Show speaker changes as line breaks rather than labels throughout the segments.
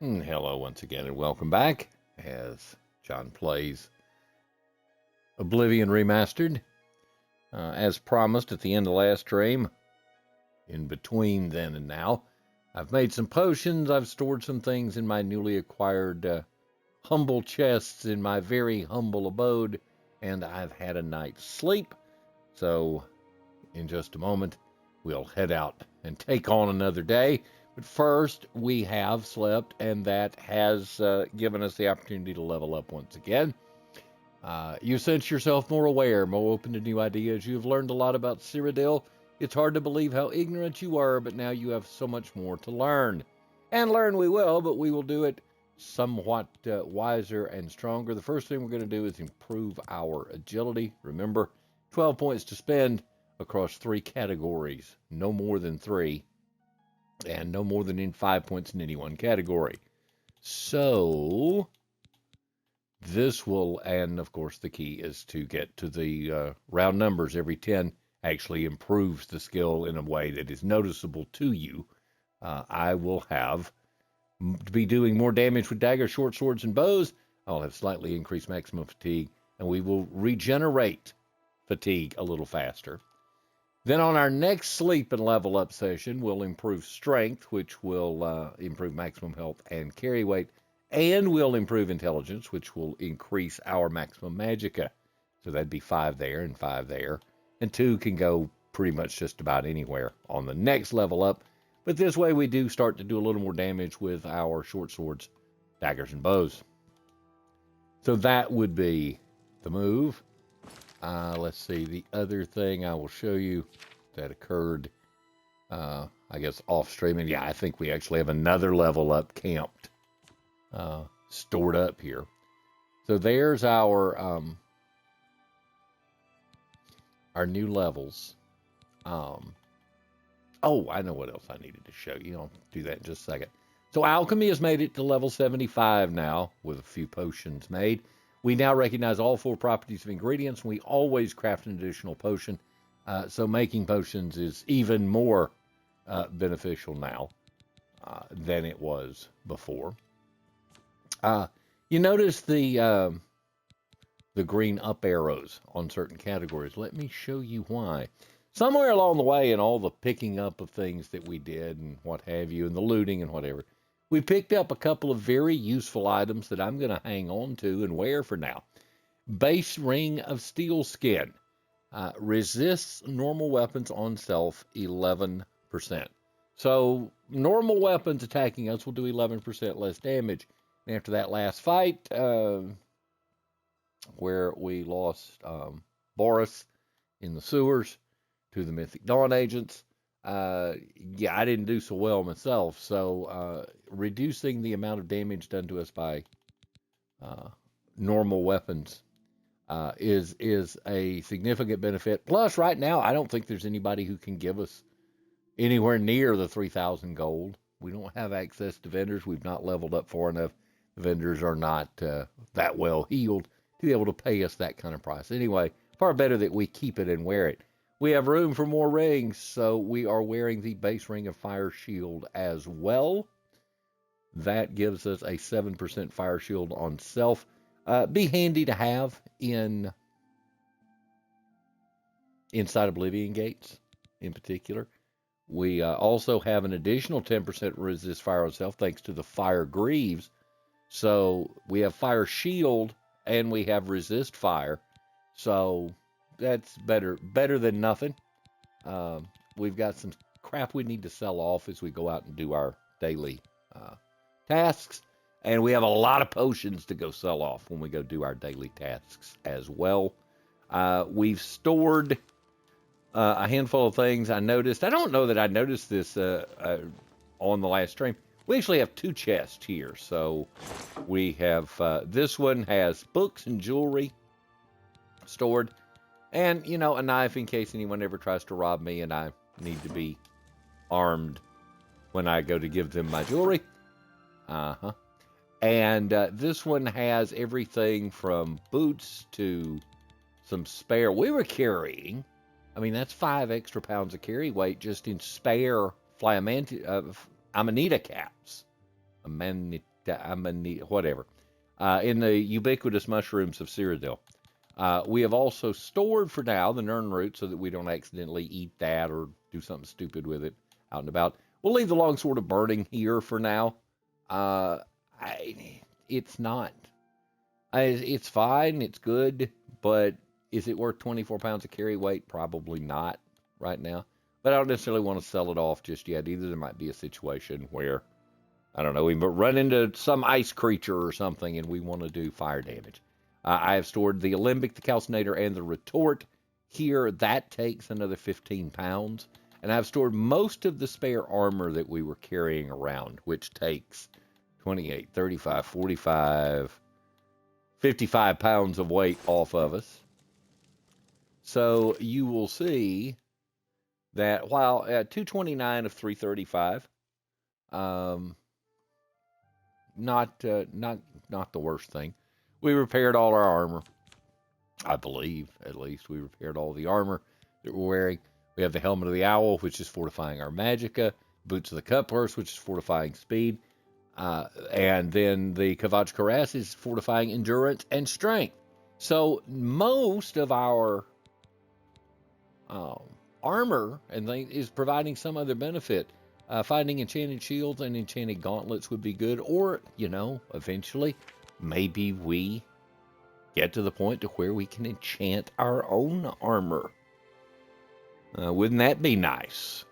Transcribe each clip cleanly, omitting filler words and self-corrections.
Hello once again and welcome back as John plays Oblivion Remastered. As promised at the end of last stream, in between then and now, I've made some potions, I've stored some things in my newly acquired humble chests in my very humble abode, and I've had a night's sleep. So, in just a moment, we'll head out and take on another day. But first, we have slept, and that has given us the opportunity to level up once again. You sense yourself more aware, more open to new ideas. You've learned a lot about Cyrodiil. It's hard to believe how ignorant you were, but now you have so much more to learn. And learn we will, but we will do it somewhat wiser and stronger. The first thing we're going to do is improve our agility. Remember, 12 points to spend across 3 categories, no more than 3. And no more than in 5 points in any one category. So, this will, and of course the key is to get to the round numbers. Every 10 actually improves the skill in a way that is noticeable to you. I will be doing more damage with daggers, short swords, and bows. I'll have slightly increased maximum fatigue, and we will regenerate fatigue a little faster. Then on our next sleep and level up session, we'll improve strength, which will improve maximum health and carry weight, and we'll improve intelligence, which will increase our maximum magicka. So that'd be 5 there and 5 there. And 2 can go pretty much just about anywhere on the next level up. But this way we do start to do a little more damage with our short swords, daggers, and bows. So that would be the move. Let's see, the other thing I will show you that occurred, I guess, off stream. And yeah, I think we actually have another level up camped, stored up here. So there's our new levels. Oh, I know what else I needed to show you. I'll do that in just a second. So alchemy has made it to level 75 now, with a few potions made. We now recognize all 4 properties of ingredients, and we always craft an additional potion. So making potions is even more beneficial now than it was before. You notice the green up arrows on certain categories. Let me show you why. Somewhere along the way in all the picking up of things that we did and what have you, and the looting and whatever, we picked up a couple of very useful items that I'm going to hang on to and wear for now. Base Ring of Steel Skin. Resists normal weapons on self 11%. So normal weapons attacking us will do 11% less damage. And after that last fight, where we lost Boris in the sewers to the Mythic Dawn agents, yeah, I didn't do so well myself, so reducing the amount of damage done to us by normal weapons is a significant benefit. Plus, right now, I don't think there's anybody who can give us anywhere near the 3,000 gold. We don't have access to vendors. We've not leveled up far enough. The vendors are not that well healed to be able to pay us that kind of price. Anyway, far better that we keep it and wear it. We have room for more rings, so we are wearing the base ring of fire shield as well. That gives us a 7% fire shield on self. Be handy to have inside Oblivion gates in particular. We also have an additional 10% resist fire on self thanks to the fire greaves. So we have fire shield and we have resist fire. So that's better than nothing. We've got some crap we need to sell off as we go out and do our daily tasks. And we have a lot of potions to go sell off when we go do our daily tasks as well. We've stored a handful of things I noticed. I don't know that I noticed this on the last stream. We actually have 2 chests here. So we have, this one has books and jewelry stored. And, you know, a knife in case anyone ever tries to rob me and I need to be armed when I go to give them my jewelry. And this one has everything from boots to some spare. We were carrying, I mean, that's 5 extra pounds of carry weight just in spare Amanita caps. whatever, in the ubiquitous mushrooms of Cyrodiil. We have also stored for now the Nern root so that we don't accidentally eat that or do something stupid with it out and about. We'll leave the longsword of burning here for now. It's not. It's fine. It's good. But is it worth 24 pounds of carry weight? Probably not right now. But I don't necessarily want to sell it off just yet. Either there might be a situation where, I don't know, we run into some ice creature or something and we want to do fire damage. I have stored the Alembic, the Calcinator, and the Retort here. That takes another 15 pounds. And I've stored most of the spare armor that we were carrying around, which takes 28, 35, 45, 55 pounds of weight off of us. So you will see that while at 229 of 335, not the worst thing. We repaired all our armor. I believe, at least, we repaired all the armor that we're wearing. We have the Helmet of the Owl, which is fortifying our magicka. Boots of the Cutpurse, which is fortifying speed. And then the Kavach Karas is fortifying endurance and strength. So most of our armor and things is providing some other benefit. Finding enchanted shields and enchanted gauntlets would be good. Or, eventually, maybe we get to the point to where we can enchant our own armor. Wouldn't that be nice?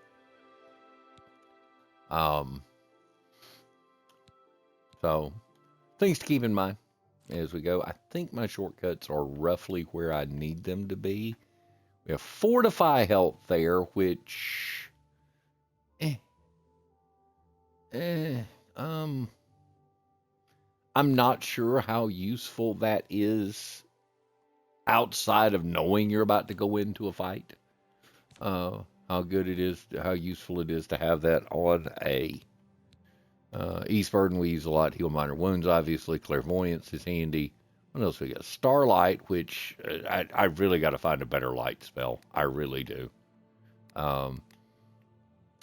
So, things to keep in mind as we go. I think my shortcuts are roughly where I need them to be. We have Fortify Health there, which... I'm not sure how useful that is outside of knowing you're about to go into a fight. How good it is, how useful it is to have that on a East Burden. We use a lot. Heal minor wounds, obviously. Clairvoyance is handy. What else we got? Starlight, which I really got to find a better light spell. I really do.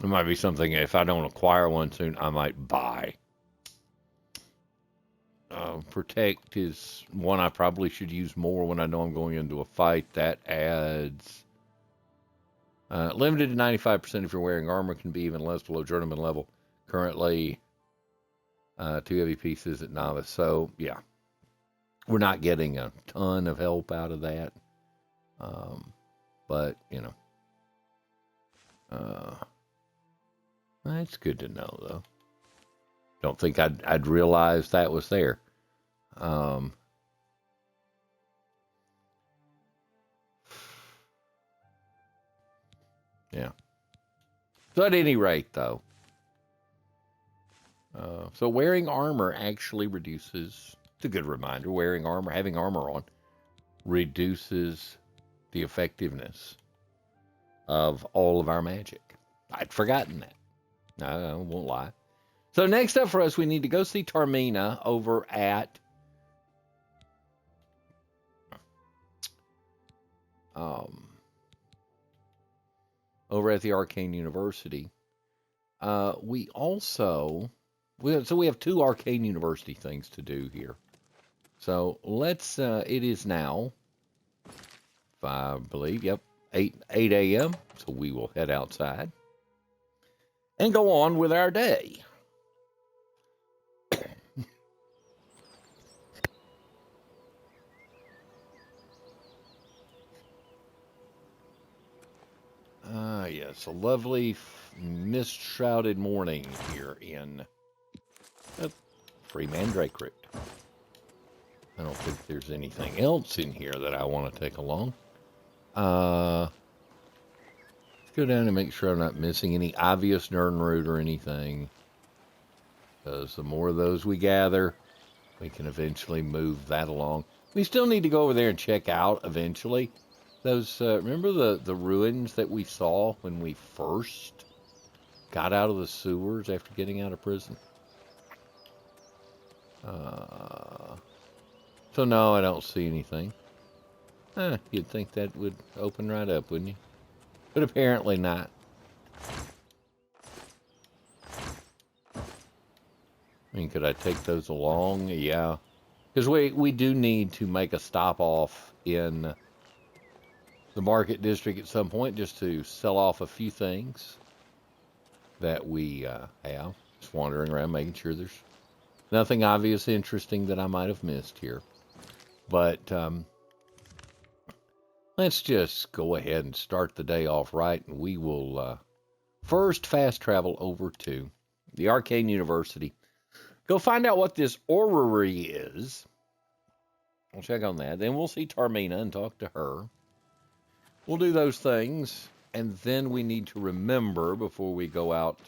It might be something, if I don't acquire one soon, I might buy. Protect is one I probably should use more when I know I'm going into a fight. That adds limited to 95% if you're wearing armor, can be even less below journeyman level. Currently, 2 heavy pieces at novice. So, yeah. We're not getting a ton of help out of that. But, that's good to know, though. Don't think I'd realize that was there. Yeah. So at any rate, though, so wearing armor actually reduces, it's a good reminder, wearing armor, having armor on, reduces the effectiveness of all of our magic. I'd forgotten that. I won't lie. So next up for us, we need to go see Tarmina over at the Arcane University. We have 2 Arcane University things to do here. So let's, it is now, I believe, 8 a.m. So we will head outside and go on with our day. Yes, a lovely mist-shrouded morning here in Free Mandrake Crypt. I don't think there's anything else in here that I want to take along. Let's go down and make sure I'm not missing any obvious Nern root or anything. Because the more of those we gather, we can eventually move that along. We still need to go over there and check out eventually. Those, remember the ruins that we saw when we first got out of the sewers after getting out of prison? So no, I don't see anything. You'd think that would open right up, wouldn't you? But apparently not. mean, could I take those along? Yeah. Because we do need to make a stop off in the market district at some point just to sell off a few things that we have. Just wandering around, making sure there's nothing obvious interesting that I might have missed here. But let's just go ahead and start the day off right, and we will first fast travel over to the Arcane University. Go find out what this orrery is. We'll check on that. Then we'll see Tarmina and talk to her. We'll do those things, and then we need to remember before we go out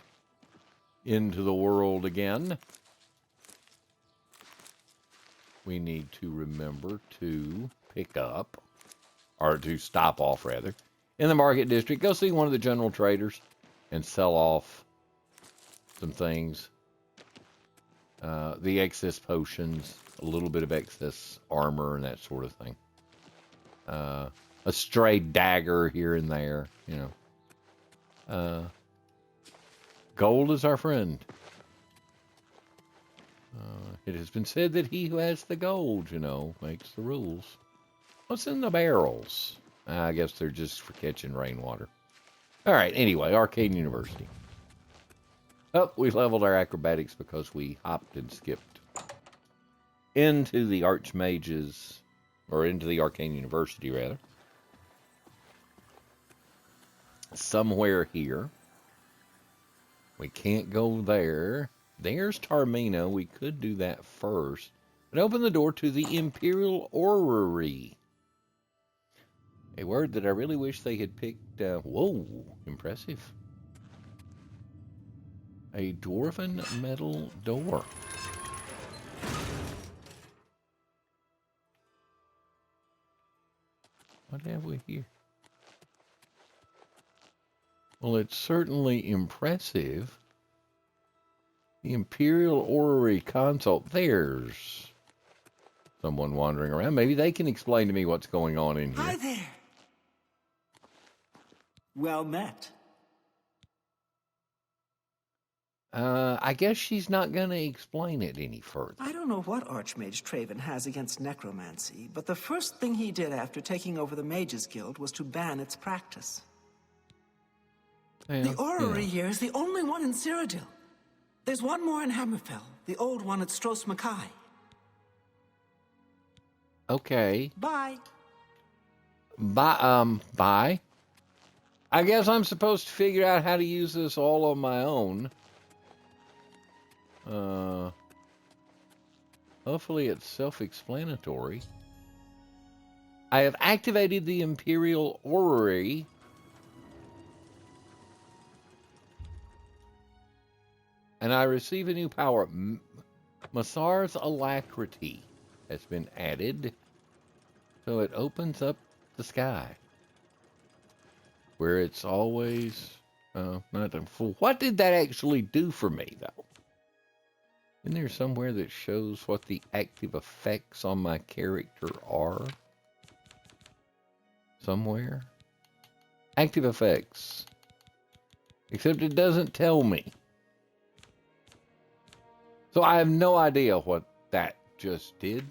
into the world again. We need to remember to pick up, or to stop off rather, in the market district. Go see one of the general traders and sell off some things. The excess potions, a little bit of excess armor and that sort of thing. A stray dagger here and there, you know. Gold is our friend. It has been said that he who has the gold, you know, makes the rules. What's in the barrels? I guess they're just for catching rainwater. All right, anyway, Arcane University. Oh, we leveled our acrobatics because we hopped and skipped into the Archmages, or into the Arcane University, rather. Somewhere here. We can't go there. There's Tarmina. We could do that first. But open the door to the Imperial Orrery. A word that I really wish they had picked. Whoa, impressive. A dwarven metal door. What have we here? Well, it's certainly impressive. The Imperial Orrery console. There's someone wandering around. Maybe they can explain to me what's going on in here.
Hi there. Well met.
I guess she's not going to explain it any further.
I don't know what Archmage Traven has against necromancy, but the first thing he did after taking over the Mages Guild was to ban its practice.
Yeah,
the orrery here is the only one in Cyrodiil. There's one more in Hammerfell, the old one at Stros Mackay.
Okay.
Bye.
Bye. I guess I'm supposed to figure out how to use this all on my own. Hopefully it's self-explanatory. I have activated the Imperial Orrery. And I receive a new power. Masar's Alacrity has been added. So it opens up the sky. Where it's always not full. What did that actually do for me, though? Isn't there somewhere that shows what the active effects on my character are? Somewhere? Active effects. Except it doesn't tell me. So I have no idea what that just did.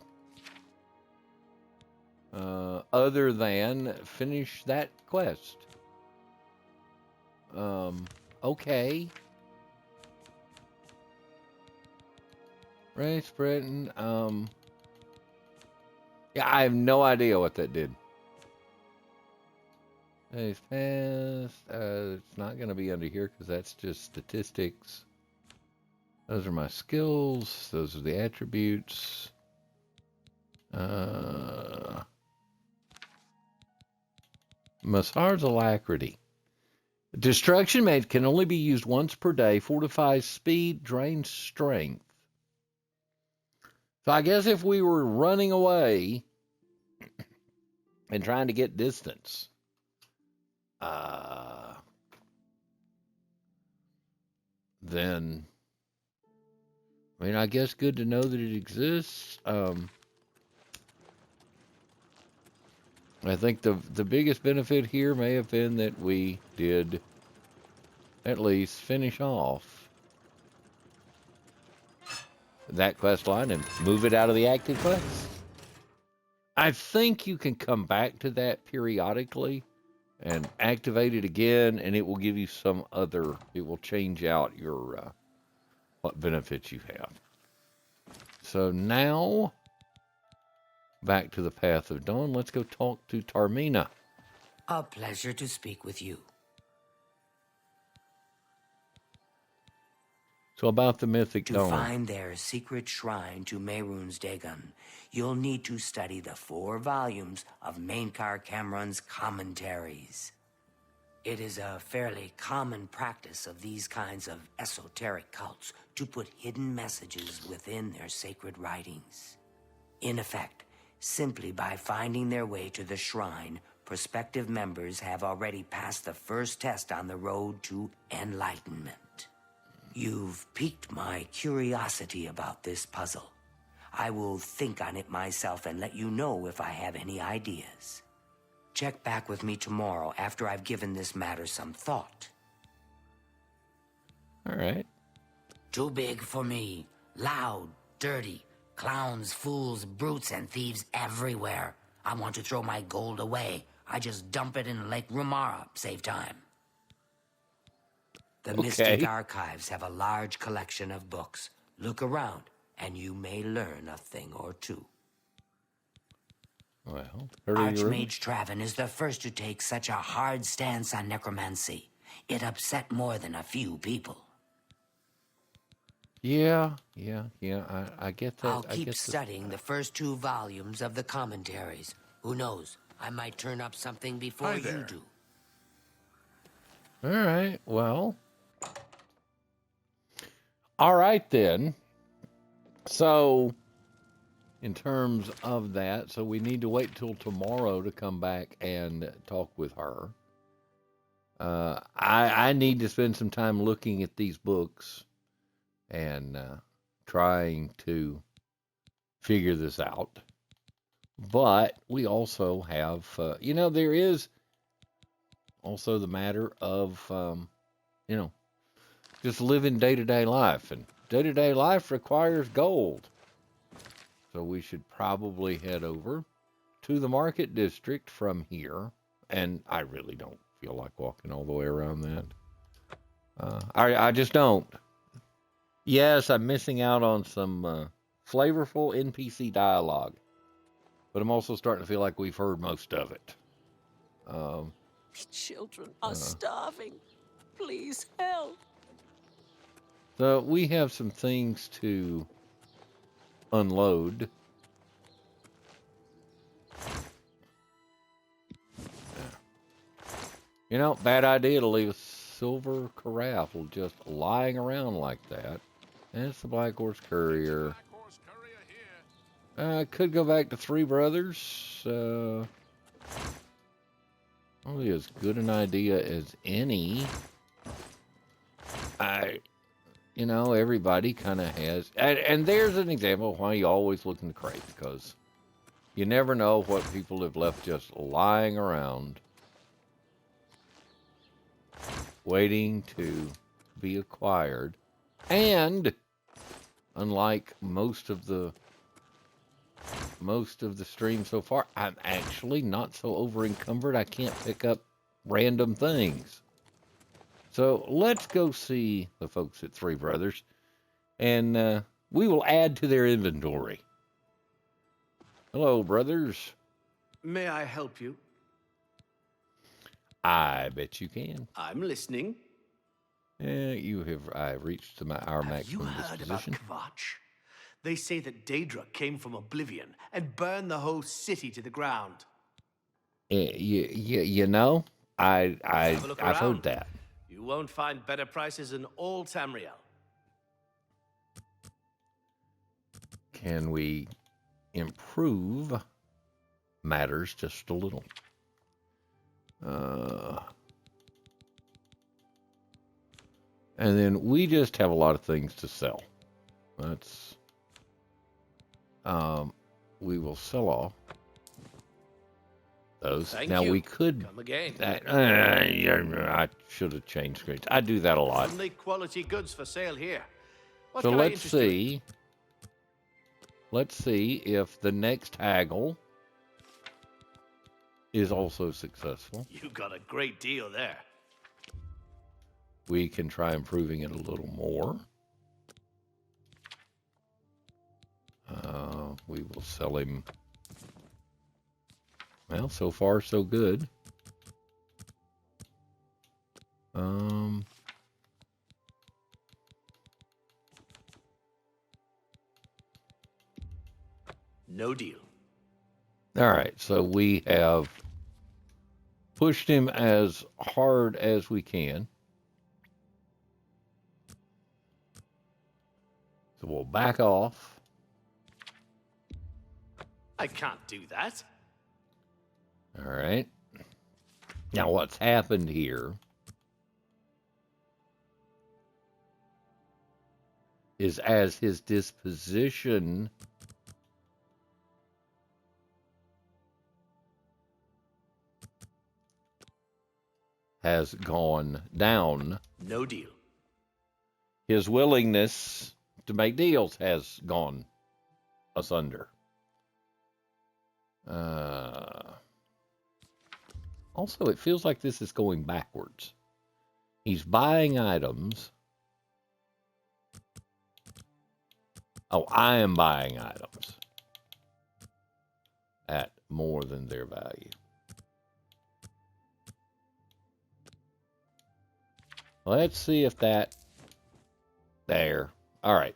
Other than finish that quest. Okay. Race Britain, yeah, I have no idea what that did. Days passed. It's not going to be under here because that's just statistics. Those are my skills. Those are the attributes. Masar's Alacrity. Destruction made can only be used once per day. Fortifies speed, drains strength. So I guess if we were running away and trying to get distance, then, I mean, I guess good to know that it exists. I think the biggest benefit here may have been that we did at least finish off that quest line and move it out of the active quest. I think you can come back to that periodically and activate it again, and it will give you some other, it will change out your, what benefits you have. So now, back to the Path of Dawn. Let's go talk to Tarmina.
A pleasure to speak with you.
So about the Mythic Dawn.
To find their secret shrine to Mehrunes Dagon, you'll need to study the 4 volumes of Mainkar Cameron's commentaries. It is a fairly common practice of these kinds of esoteric cults to put hidden messages within their sacred writings. In effect, simply by finding their way to the shrine, prospective members have already passed the first test on the road to enlightenment. You've piqued my curiosity about this puzzle. I will think on it myself and let you know if I have any ideas. Check back with me tomorrow after I've given this matter some thought.
All right.
Too big for me. Loud, dirty. Clowns, fools, brutes, and thieves everywhere. I want to throw my gold away. I just dump it in Lake Rumara, save time. The Mystic Archives have a large collection of books. Look around, and you may learn a thing or two.
Well,
Archmage Traven is the first to take such a hard stance on necromancy. It upset more than a few people.
Yeah, I get that.
I'll keep studying the first 2 volumes of the commentaries. Who knows? I might turn up something before you do.
All right, well. All right, then. So, in terms of that, so we need to wait till tomorrow to come back and talk with her. I need to spend some time looking at these books and trying to figure this out. But we also have, there is also the matter of, just living day-to-day life. And day-to-day life requires gold. So we should probably head over to the market district from here. And I really don't feel like walking all the way around that. I just don't. Yes, I'm missing out on some flavorful NPC dialogue. But I'm also starting to feel like we've heard most of it.
Children are starving. Please help.
So we have some things to unload. Bad idea to leave a silver carafe just lying around like that. That's the Black Horse Courier. I could go back to Three Brothers. Probably as good an idea as any. Everybody kind of has. And there's an example of why you always look in the crate, because you never know what people have left just lying around, waiting to be acquired. And unlike most of the stream so far, I'm actually not so over encumbered I can't pick up random things. So let's go see the folks at Three Brothers, and we will add to their inventory. Hello, brothers.
May I help you?
I bet you can.
I'm listening.
I've reached our maximum
Have you heard
disposition.
about Kvatch? They say that Daedra came from Oblivion and burned the whole city to the ground.
I've heard that.
You won't find better prices in all Tamriel.
Can we improve matters just a little? And then we just have a lot of things to sell. That's we will sell off those.
Thank
now
you.
we could.
Come again.
I should have changed screens. I do that a lot.
Only quality goods for sale here. What
So
can I
let's
interest you in?
see. let's see if the next haggle is also successful.
You got a great deal there.
We can try improving it a little more. We will sell him. Well, so far so good.
No deal.
All right, so we have pushed him as hard as we can. So we'll back off.
I can't do that.
All right. Now what's happened here is as his disposition has gone down,
No deal.
his willingness to make deals has gone asunder. Also, it feels like this is going backwards. He's buying items. Oh, I am buying items at more than their value. Let's see if that... There. All right.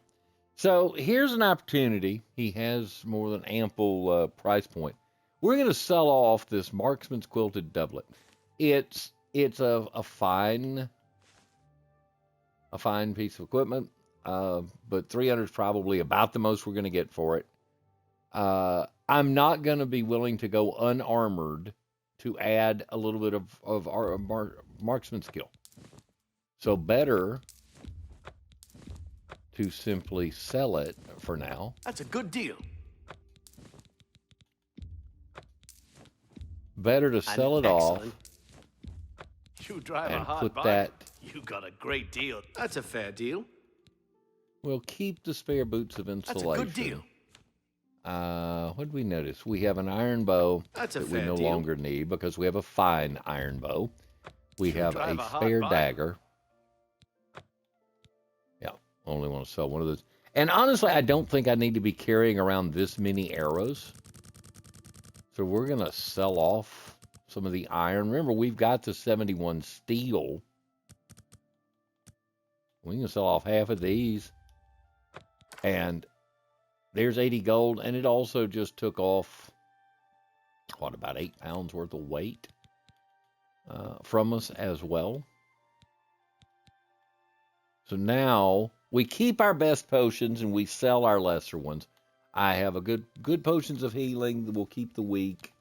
So here's an opportunity. He has more than ample price point. We're going to sell off this Marksman's Quilted Doublet. It's a fine piece of equipment, but 300 is probably about the most we're going to get for it. I'm not going to be willing to go unarmored to add a little bit of our marksman skill. So better to simply sell it for now.
That's a good deal.
Better to sell it off
You drive a
and
hard
put
bargain.
that.
You got a great deal. That's a fair deal.
We'll keep the spare boots of
That's a
insulation.
good deal.
What did we notice? We have an iron bow
That's a
that we
fair
no
deal.
longer need because we have a fine iron bow. We
You
have
drive
a
a hard
spare
bargain.
dagger. Yeah, only want to sell one of those. And honestly, I don't think I need to be carrying around this many arrows. So we're going to sell off some of the iron. Remember, we've got the 71 steel. We can sell off half of these. And there's 80 gold. And it also just took off, what, about 8 pounds worth of weight from us as well. So now we keep our best potions and we sell our lesser ones. I have a good potions of healing that will keep the weak.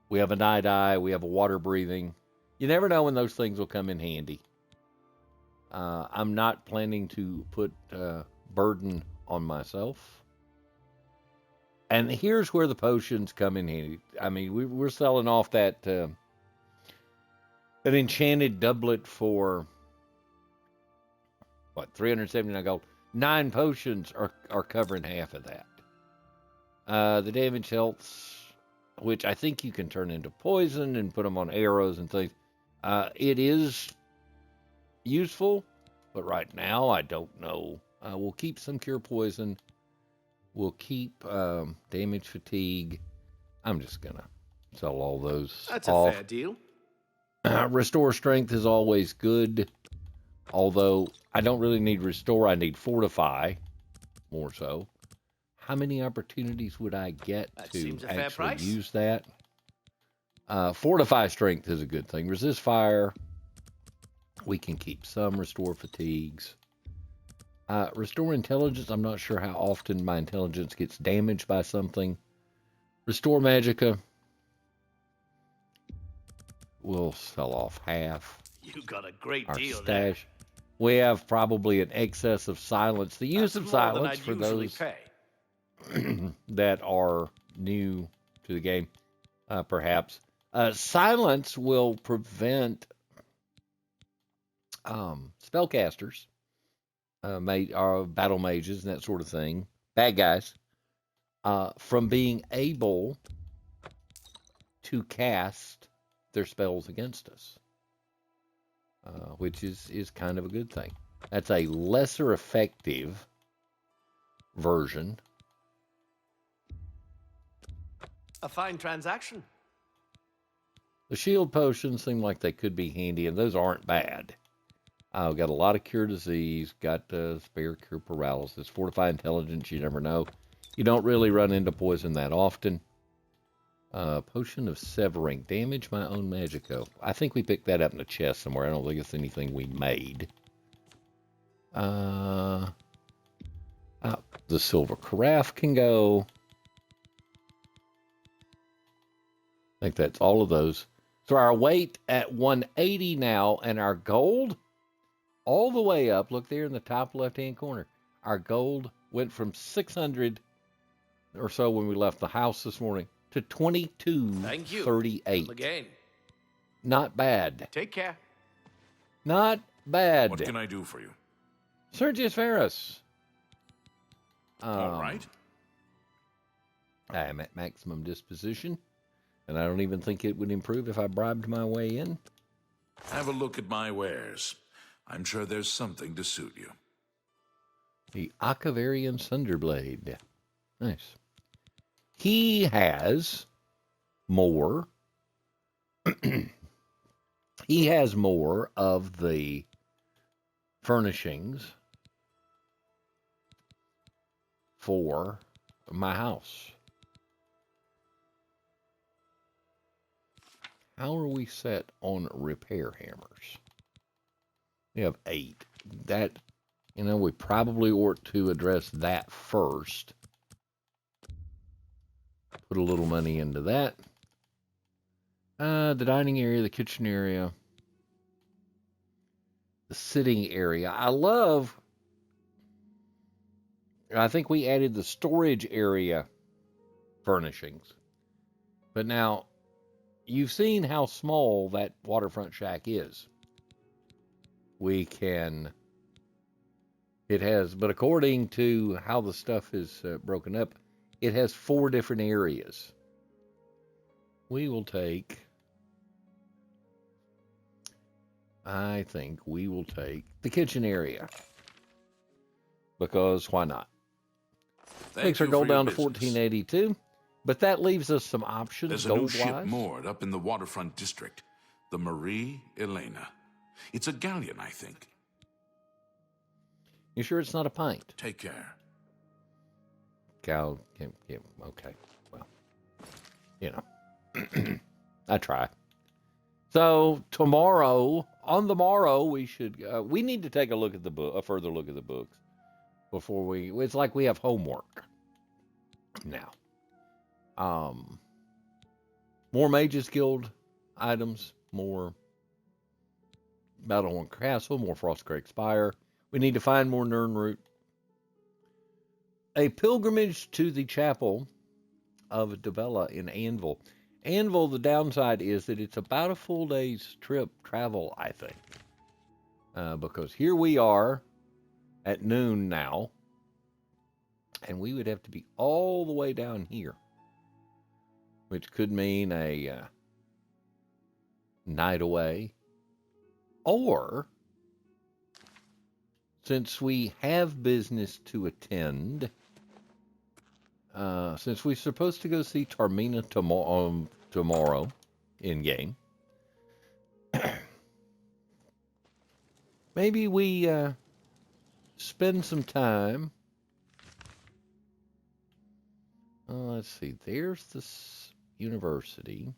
We have a night eye. We have a water breathing. You never know when those things will come in handy. I'm not planning to put burden on myself. And here's where the potions come in handy. I mean, we're selling off that an enchanted doublet for what, 379 gold. 9 potions are covering half of that. The damage health, which I think you can turn into poison and put them on arrows and things. It is useful, but right now I don't know. We'll keep some cure poison. We'll keep damage fatigue. I'm just gonna sell all those
That's
off.
a fair deal.
Restore strength is always good, although I don't really need restore. I need fortify more so. How many opportunities would I get
That
to
seems a fair
actually
price.
use that? Fortify strength is a good thing. Resist fire. We can keep some. Restore fatigues. Restore intelligence. I'm not sure how often my intelligence gets damaged by something. Restore magicka. We'll sell off half.
You got a great
Our
deal there.
stash. We have probably an excess of silence. The use
That's
of
more than
silence
I'd
for
usually
those
pay.
that are new to the game, perhaps. Silence will prevent spellcasters, battle mages, and that sort of thing, bad guys, from being able to cast their spells against us, which is kind of a good thing. That's a lesser effective version.
A fine transaction.
The shield potions seem like they could be handy, and those aren't bad. I've got a lot of cure disease, got spare cure paralysis, fortify intelligence, you never know. You don't really run into poison that often. Potion of severing, damage my own magico. I think we picked that up in the chest somewhere. I don't think it's anything we made. The silver carafe can go. I think that's all of those. So our weight at 180 now, and our gold all the way up. Look there in the top left-hand corner. Our gold went from 600 or so when we left the house this morning to 2238.
Again.
Not bad.
Take care.
Not bad.
What can I do for you?
Sergius Ferris.
All right.
I am at maximum disposition, and I don't even think it would improve if I bribed my way in.
Have a look at my wares. I'm sure there's something to suit you.
The Akavarian Sunderblade. Nice. He has more. He has more of the furnishings for my house. How are we set on repair hammers? We have 8. That, we probably ought to address that first. Put a little money into that. The dining area, the kitchen area, the sitting area. I think we added the storage area furnishings. But now, you've seen how small that waterfront shack is. But according to how the stuff is broken up, it has 4 different areas. I think we will take the kitchen area. Because why not? Takes our gold down to 1482. But that leaves us some options.
There's a new ship moored up in the waterfront district. The Marie Elena. It's a galleon, I think.
You sure it's not a pint?
Take care.
Okay. Well, I try. So on the morrow, we need to take a look at a further look at the books before it's like we have homework now. More Mages Guild items, more Battlehorn Castle, more Frostcrake Spire. We need to find more Nirnroot. A pilgrimage to the chapel of Davella in Anvil. Anvil, the downside is that it's about a full day's travel, I think. Because here we are at noon now, and we would have to be all the way down here, which could mean a night away. Or, since we have business to attend, since we're supposed to go see Tarmina tomorrow in-game, maybe we spend some time. Let's see. There's the university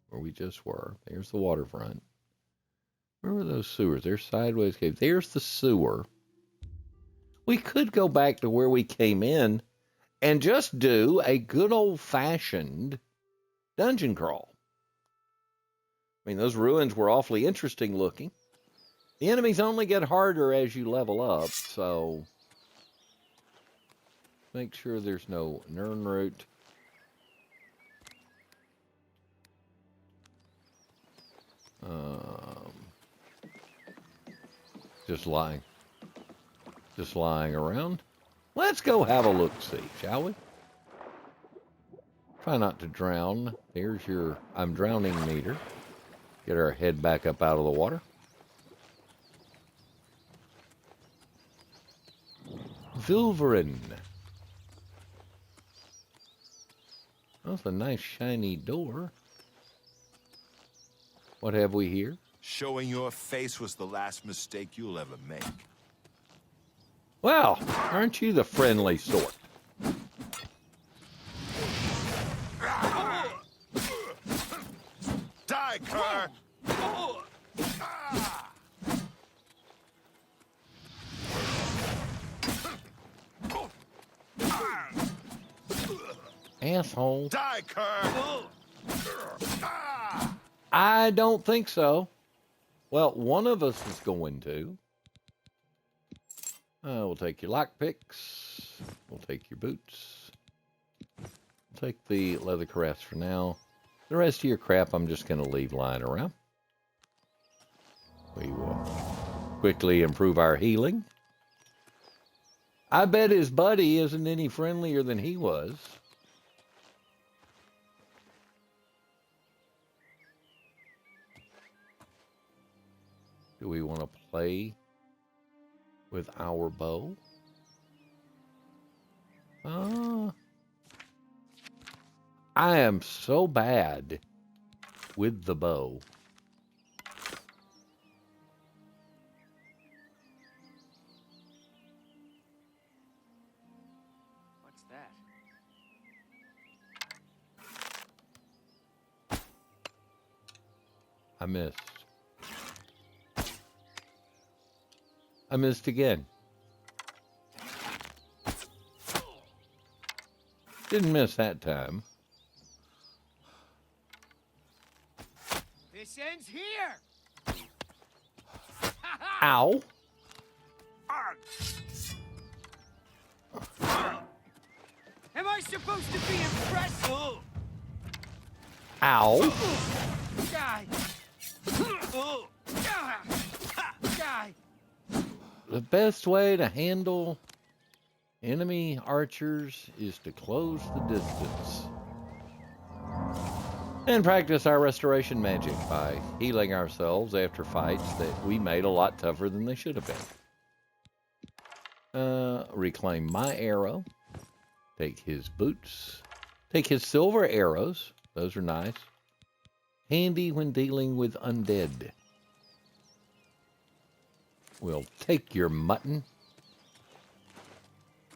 where we just were. There's the waterfront. Where were those sewers? There's Sideways Cave. There's the sewer. We could go back to where we came in and just do a good old-fashioned dungeon crawl. I mean, those ruins were awfully interesting looking. The enemies only get harder as you level up, so make sure there's no Nirnroot. Just lying around. Let's go have a look-see, shall we? Try not to drown. There's your I'm drowning meter. Get our head back up out of the water. Vilverin. That's a nice shiny door. What have we here?
Showing your face was the last mistake you'll ever make.
Well, aren't you the friendly sort?
Die, cur!
Asshole.
Die, cur!
I don't think so. Well, one of us is going to. We'll take your lockpicks. We'll take your boots. We'll take the leather cuirass for now. The rest of your crap I'm just going to leave lying around. We will quickly improve our healing. I bet his buddy isn't any friendlier than he was. Do we want to play with our bow? I am so bad with the bow.
What's that?
I missed. I missed again. Didn't miss that time.
This ends here!
Ow!
Am I supposed to be impressed?
Ow!
Die! Die!
The best way to handle enemy archers is to close the distance. And practice our restoration magic by healing ourselves after fights that we made a lot tougher than they should have been. Reclaim my arrow. Take his boots. Take his silver arrows. Those are nice. Handy when dealing with undead. We'll take your mutton.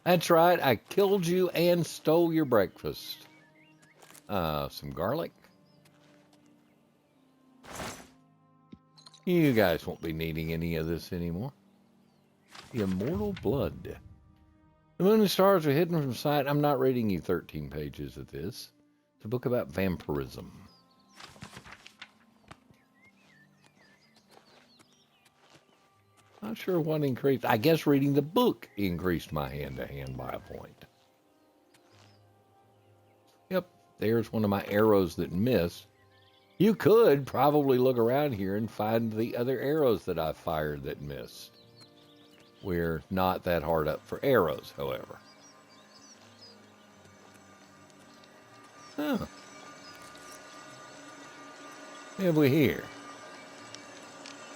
That's right, I killed you and stole your breakfast. Some garlic. You guys won't be needing any of this anymore. The immortal blood. The moon and stars are hidden from sight. I'm not reading you 13 pages of this. It's a book about vampirism. Not sure what increased. I guess reading the book increased my hand-to-hand by a point. Yep, there's one of my arrows that missed. You could probably look around here and find the other arrows that I fired that missed. We're not that hard up for arrows, however. Huh. What have we here?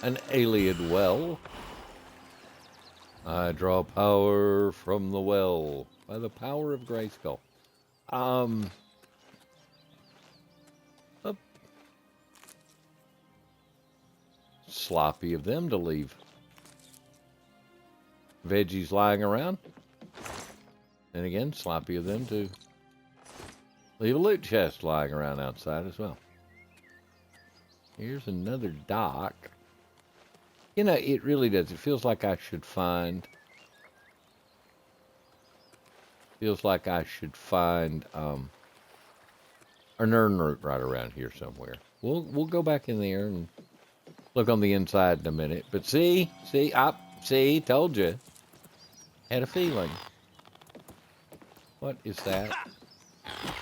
An alien well. I draw power from the well by the power of Grayskull. Sloppy of them to leave veggies lying around. And again, sloppy of them to leave a loot chest lying around outside as well. Here's another dock. You know, it really does. It feels like I should find... a Nern root right around here somewhere. We'll go back in there and look on the inside in a minute. But see, told you. Had a feeling. What is that?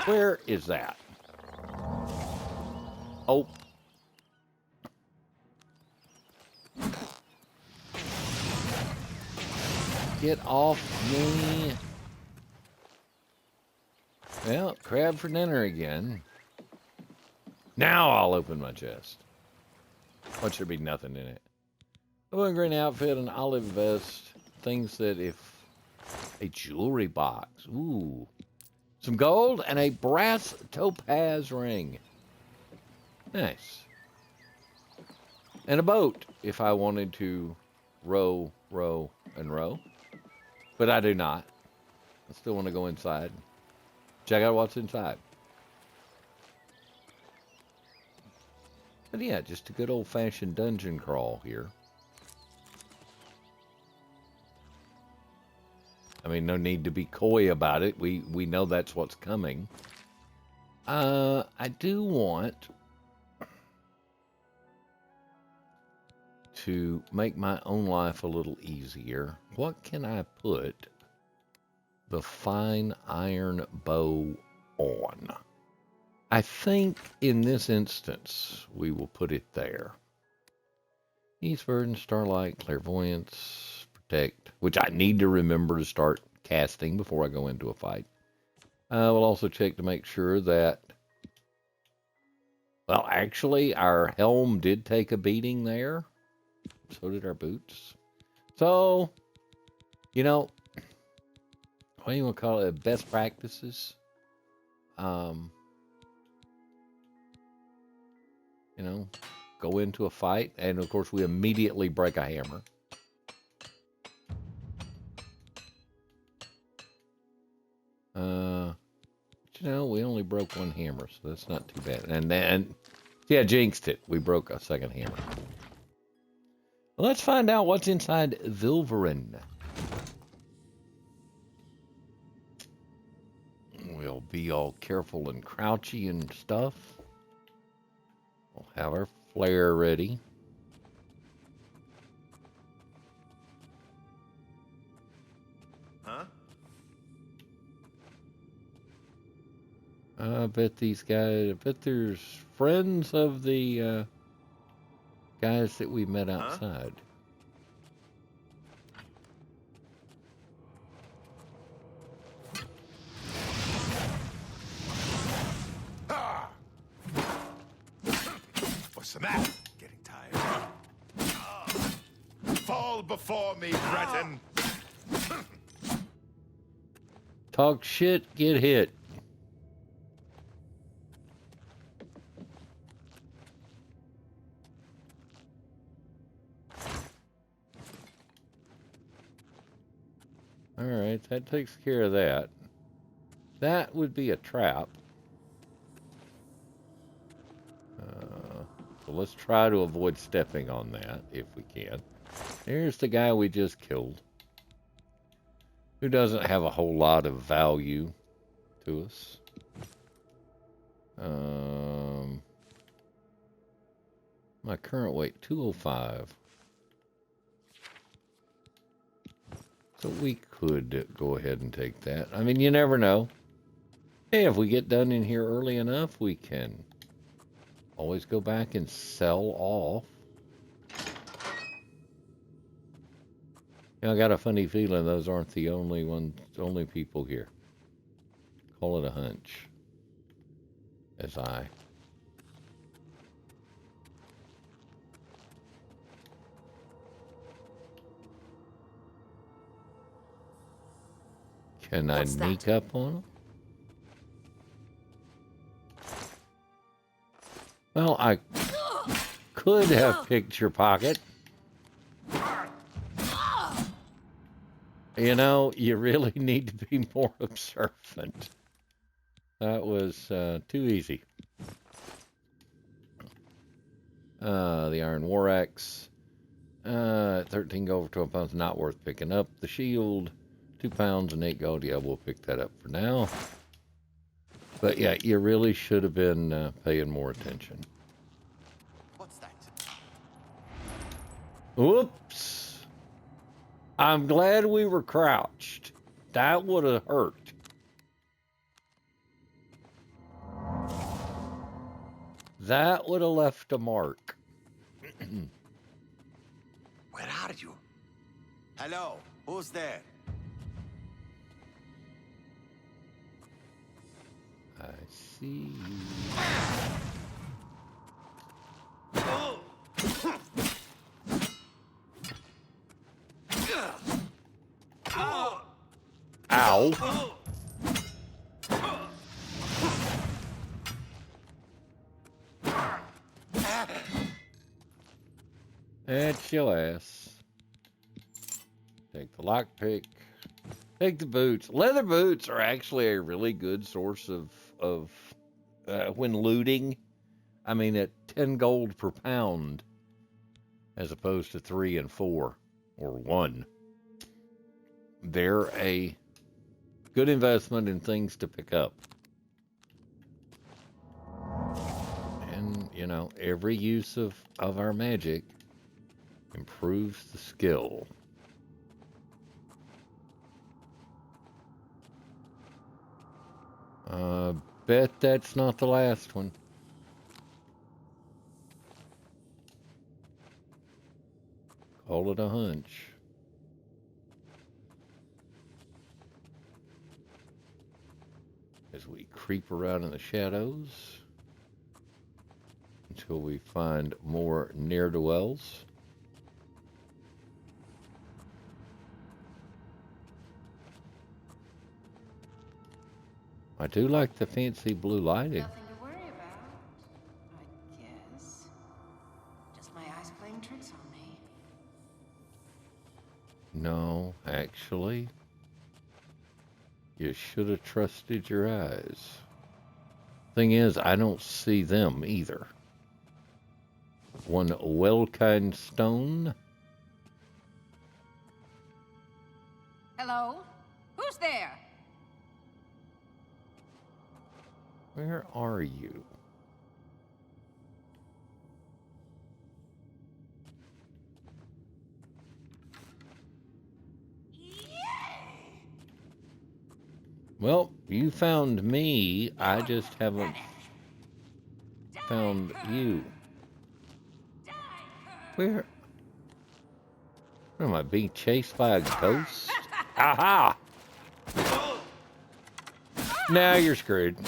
Where is that? Oh. Get off me. Well, crab for dinner again. Now I'll open my chest. What should be nothing in it? A blue and green outfit, an olive vest, things that if a jewelry box. Ooh. Some gold and a brass topaz ring. Nice. And a boat if I wanted to row, and row. But I do not. I still want to go inside. Check out what's inside. But yeah, just a good old-fashioned dungeon crawl here. I mean, no need to be coy about it. We know that's what's coming. I do want to make my own life a little easier. What can I put the fine iron bow on? I think in this instance, we will put it there. East Burden, Starlight, Clairvoyance, Protect, which I need to remember to start casting before I go into a fight. We'll also check to make sure that, well, actually, our helm did take a beating there. So did our boots. So, you know, what do you want to call it? Best practices. You know, go into a fight, and of course, we immediately break a hammer. But, you know, we only broke one hammer, so that's not too bad. And then, yeah, jinxed it. We broke a second hammer. Well, let's find out what's inside Vilverin. We'll be all careful and crouchy and stuff. We'll have our flare ready.
Huh?
I bet these guys, I bet there's friends of the guys that we met outside.
What's the matter? Getting tired. Fall before me, Breton.
Talk shit, get hit. All right, that takes care of that. That would be a trap. So let's try to avoid stepping on that if we can. Here's the guy we just killed, who doesn't have a whole lot of value to us. My current weight, 205. So we could go ahead and take that. I mean, you never know. Hey, if we get done in here early enough, we can always go back and sell off. You know, I got a funny feeling those aren't the only people here. Call it a hunch. As I can I sneak up on them? Well, I could have picked your pocket. You know, you really need to be more observant. That was too easy. The Iron War Axe. 13 gold for 12 pounds, not worth picking up. The shield, 2 pounds and 8 gold. Yeah, we'll pick that up for now. But yeah, you really should have been paying more attention.
What's that?
Whoops. I'm glad we were crouched. That would have hurt. That would have left a mark.
Where are you? Hello, who's there?
see you. Ow. That's your ass. Take the lockpick. Take the boots. Leather boots are actually a really good source of when looting. I mean, at 10 gold per pound, as opposed to 3 and 4 or 1. They're a good investment in things to pick up. And, you know, every use of our magic improves the skill. Bet that's not the last one. Call it a hunch. As we creep around in the shadows until we find more ne'er-do-wells. I do like the fancy blue lighting.
Nothing to worry about, I guess. Just my eyes playing tricks on me.
No, actually, you should have trusted your eyes. Thing is, I don't see them either. One well-kind stone.
Hello? Who's there?
Where are you? Well, you found me. I just haven't found you. Where am I being chased by a ghost? Aha! Now you're screwed.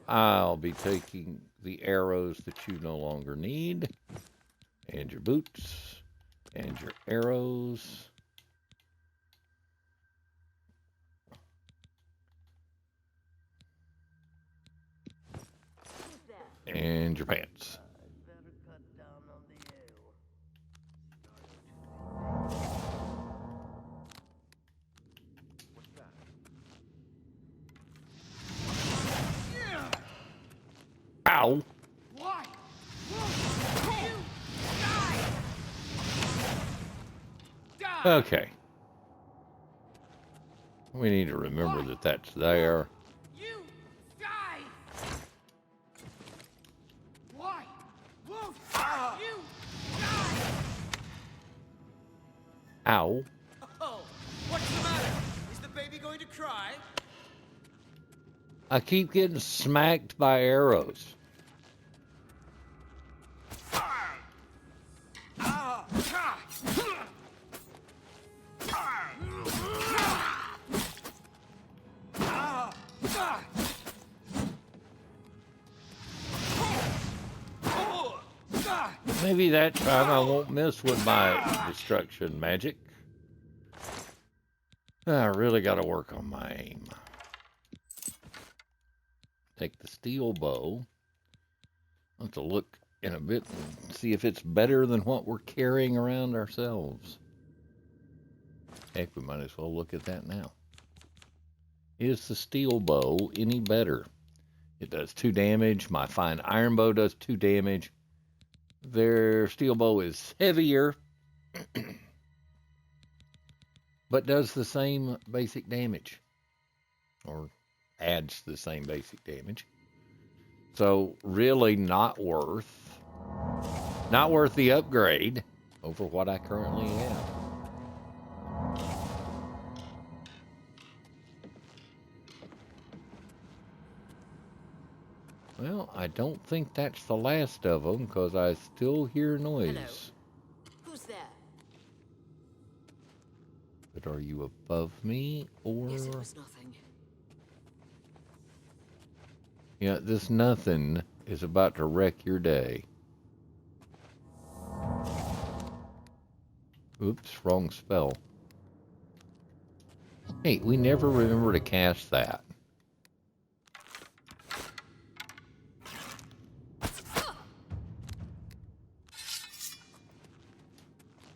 I'll be taking the arrows that you no longer need, and your boots, and your arrows. And your pants. Ow! Okay. We need to remember that that's there.
You die! Why? Won't you die?
Ow.
Oh, what's the matter? Is the baby going to cry?
I keep getting smacked by arrows. Maybe that time I won't mess with my destruction magic. I really got to work on my aim. Take the steel bow. I'll have to look in a bit and see if it's better than what we're carrying around ourselves. Heck, we might as well look at that now. Is the steel bow any better? It does 2 damage. My fine iron bow does 2 damage. Their steel bow is heavier, but does the same basic damage, or adds the same basic damage. So really not worth the upgrade over what I currently have. Well, I don't think that's the last of them, because I still hear noise.
Hello. Who's there?
But are you above me, or...
Yes, it was nothing.
Yeah, this nothing is about to wreck your day. Oops, wrong spell. Hey, we never remember to cast that.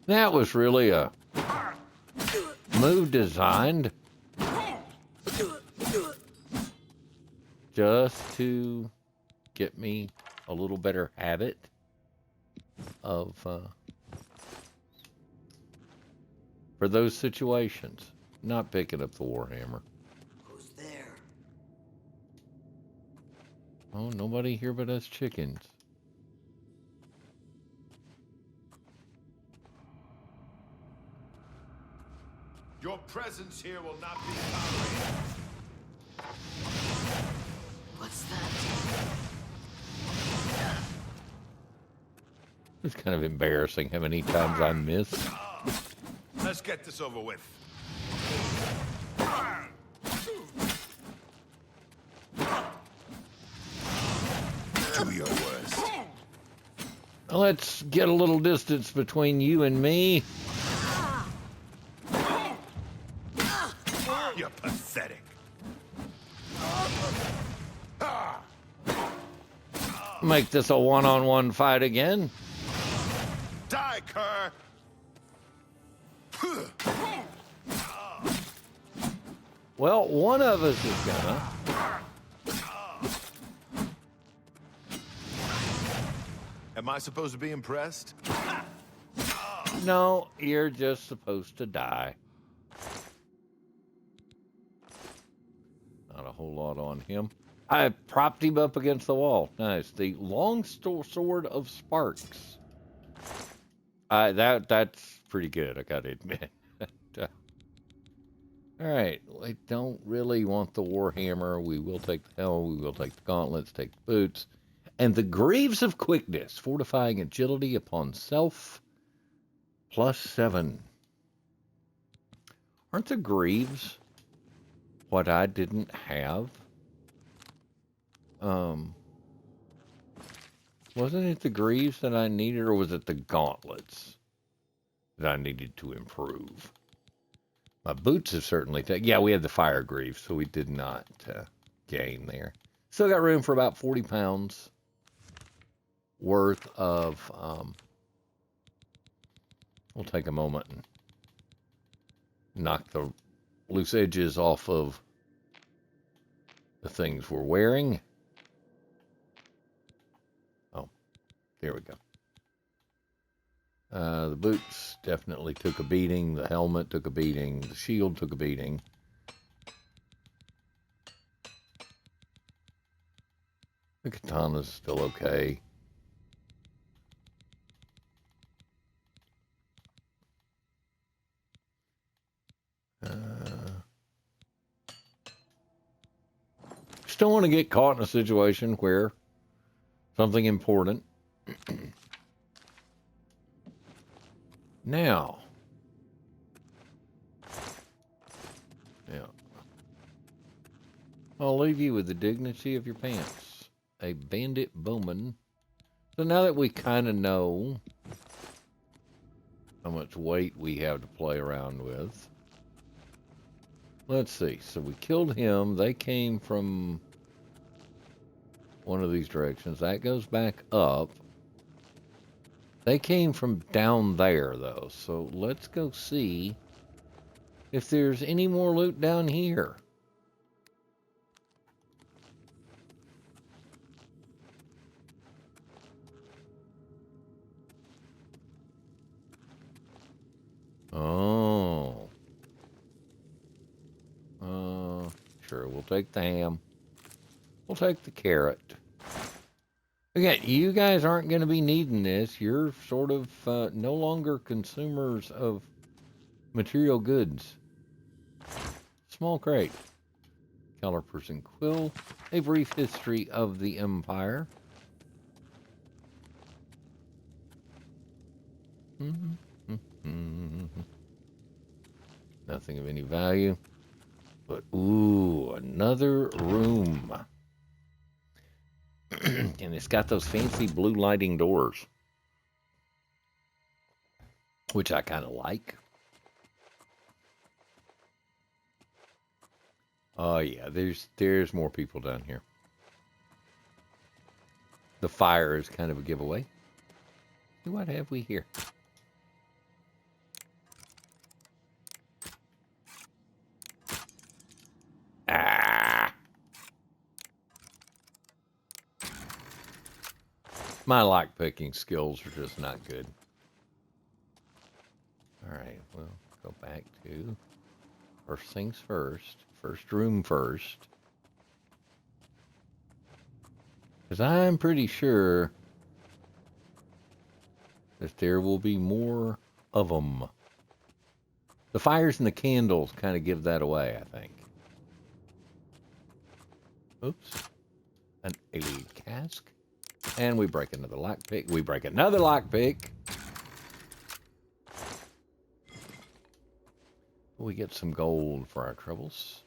That was really a move designed just to get me a little better habit of for those situations. Not picking up the Warhammer.
Who's there?
Oh, nobody here but us chickens.
Your presence here will not be tolerated.
What's that?
It's kind of embarrassing how many times I miss.
Let's get this over with. Do your worst.
Let's get a little distance between you and me.
You're pathetic.
Make this a one-on-one fight again.
Die, cur!
Well, one of us is gonna.
Am I supposed to be impressed?
No, you're just supposed to die. Not a whole lot on him. I propped him up against the wall. Nice. The long sword of sparks. That's pretty good, I gotta admit. Alright, we don't really want the Warhammer. We will take the helm, we will take the gauntlets, take the boots. And the Greaves of Quickness, fortifying agility upon self, +7. Aren't the Greaves what I didn't have? Wasn't it the Greaves that I needed, or was it the gauntlets that I needed to improve? My boots have certainly taken... Yeah, we had the fire Greaves, so we did not gain there. Still got room for about 40 pounds worth of... we'll take a moment and knock the loose edges off of the things we're wearing. Oh, there we go. The boots definitely took a beating. The helmet took a beating. The shield took a beating. The katana's still okay. Just don't want to get caught in a situation where something important. Now, yeah, I'll leave you with the dignity of your pants. A bandit bowman. So now that we kind of know how much weight we have to play around with, let's see. So we killed him. They came from one of these directions. That goes back up. They came from down there, though. So let's go see if there's any more loot down here. Oh. Sure, we'll take the ham. We'll take the carrot. Again, you guys aren't going to be needing this. You're sort of no longer consumers of material goods. Small crate. Calipers and Quill. A brief history of the Empire. Nothing of any value. But, ooh, another room. And it's got those fancy blue lighting doors, which I kind of like. Oh, yeah, there's more people down here. The fire is kind of a giveaway. What have we here? Ah! My lockpicking skills are just not good. Alright, we'll go back to first things first. First room first. Because I'm pretty sure that there will be more of them. The fires and the candles kind of give that away, I think. Oops. An alien cask. And we break another lockpick. We break another lockpick. We get some gold for our troubles.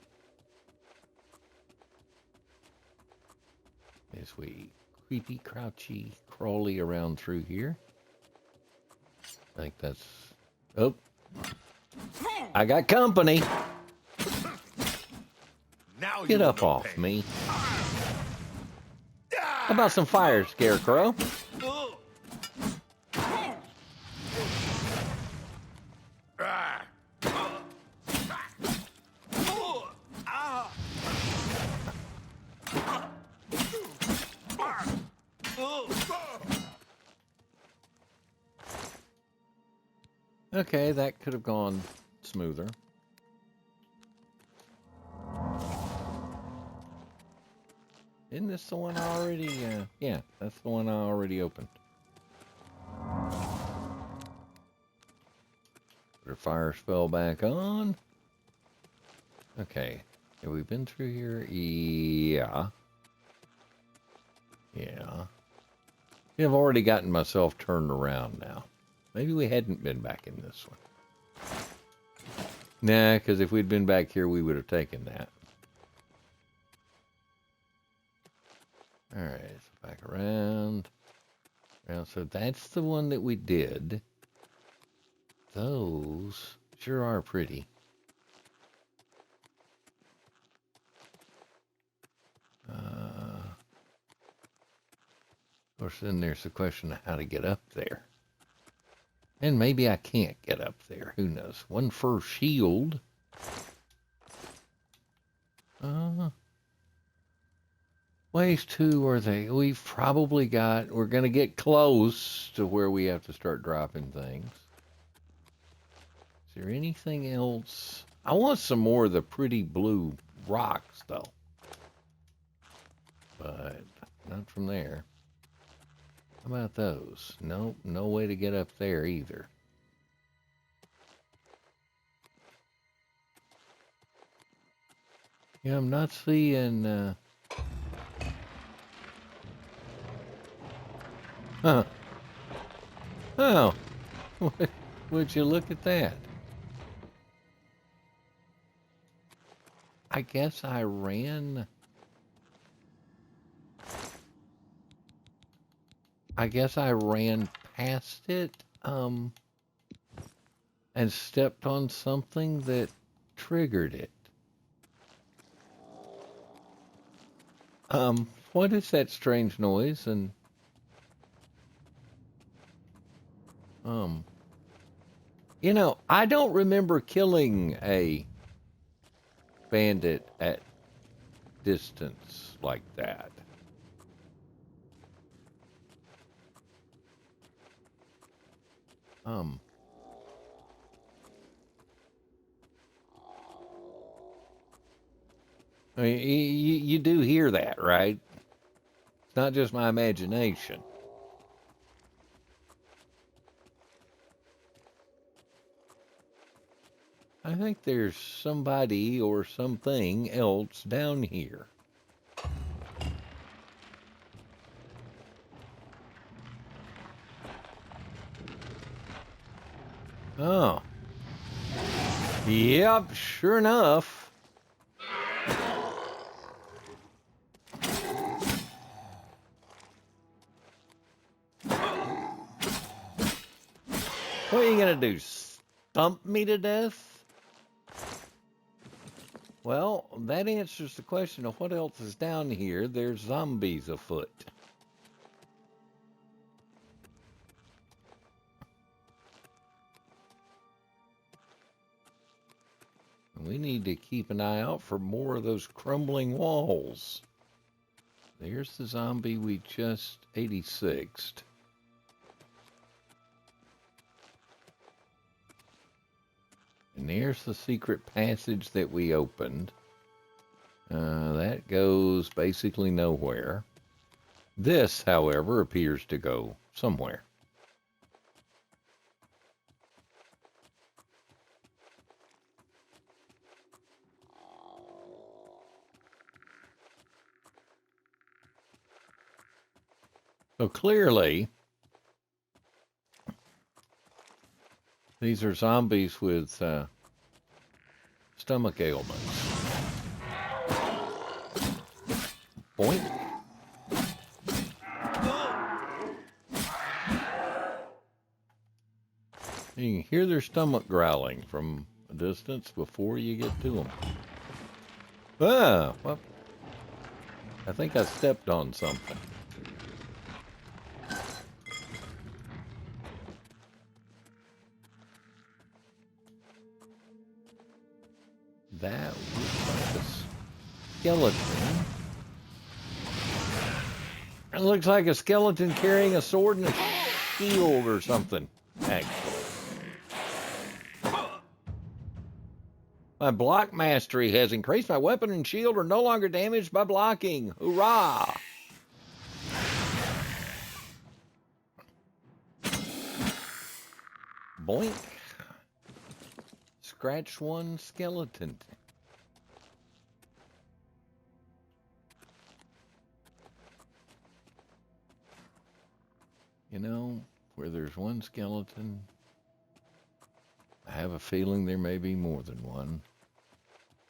As we creepy, crouchy, crawly around through here. I think that's... Oh. I got company.
Now
Get up off me. How about some fire, Scarecrow? Okay, that could have gone smoother. Isn't this the one I already... yeah, that's the one I already opened. Put our fire spell back on. Okay. Have we been through here? Yeah. Yeah. I've already gotten myself turned around now. Maybe we hadn't been back in this one. Nah, because if we'd been back here, we would have taken that. Alright, so back around. So that's the one that we did. Those sure are pretty. Of course, then there's the question of how to get up there. And maybe I can't get up there. Who knows? One fur shield. Ways to are they? We've probably got... We're going to get close to where we have to start dropping things. Is there anything else? I want some more of the pretty blue rocks, though. But not from there. How about those? Nope, no way to get up there either. Yeah, I'm not seeing... Huh. Oh. Would you look at that? I guess I ran... past it, and stepped on something that triggered it. What is that strange noise? And, you know, I don't remember killing a bandit at distance like that. I mean, you do hear that, right? It's not just my imagination. I I think there's somebody or something else down here. Oh. Yep, sure enough. What are you gonna do? Stump me to death? Well, that answers the question of what else is down here. There's zombies afoot. We need to keep an eye out for more of those crumbling walls. There's the zombie we just 86'd. And there's the secret passage that we opened. That goes basically nowhere. This, however, appears to go somewhere. So clearly, these are zombies with stomach ailments. Boink. You can hear their stomach growling from a distance before you get to them. Ah, well, I think I stepped on something. That looks like a skeleton. It looks like a skeleton carrying a sword and a shield or something, actually. My block mastery has increased. My weapon and shield are no longer damaged by blocking. Hoorah! Boink. Scratch one skeleton. You know, where there's one skeleton, I have a feeling there may be more than one.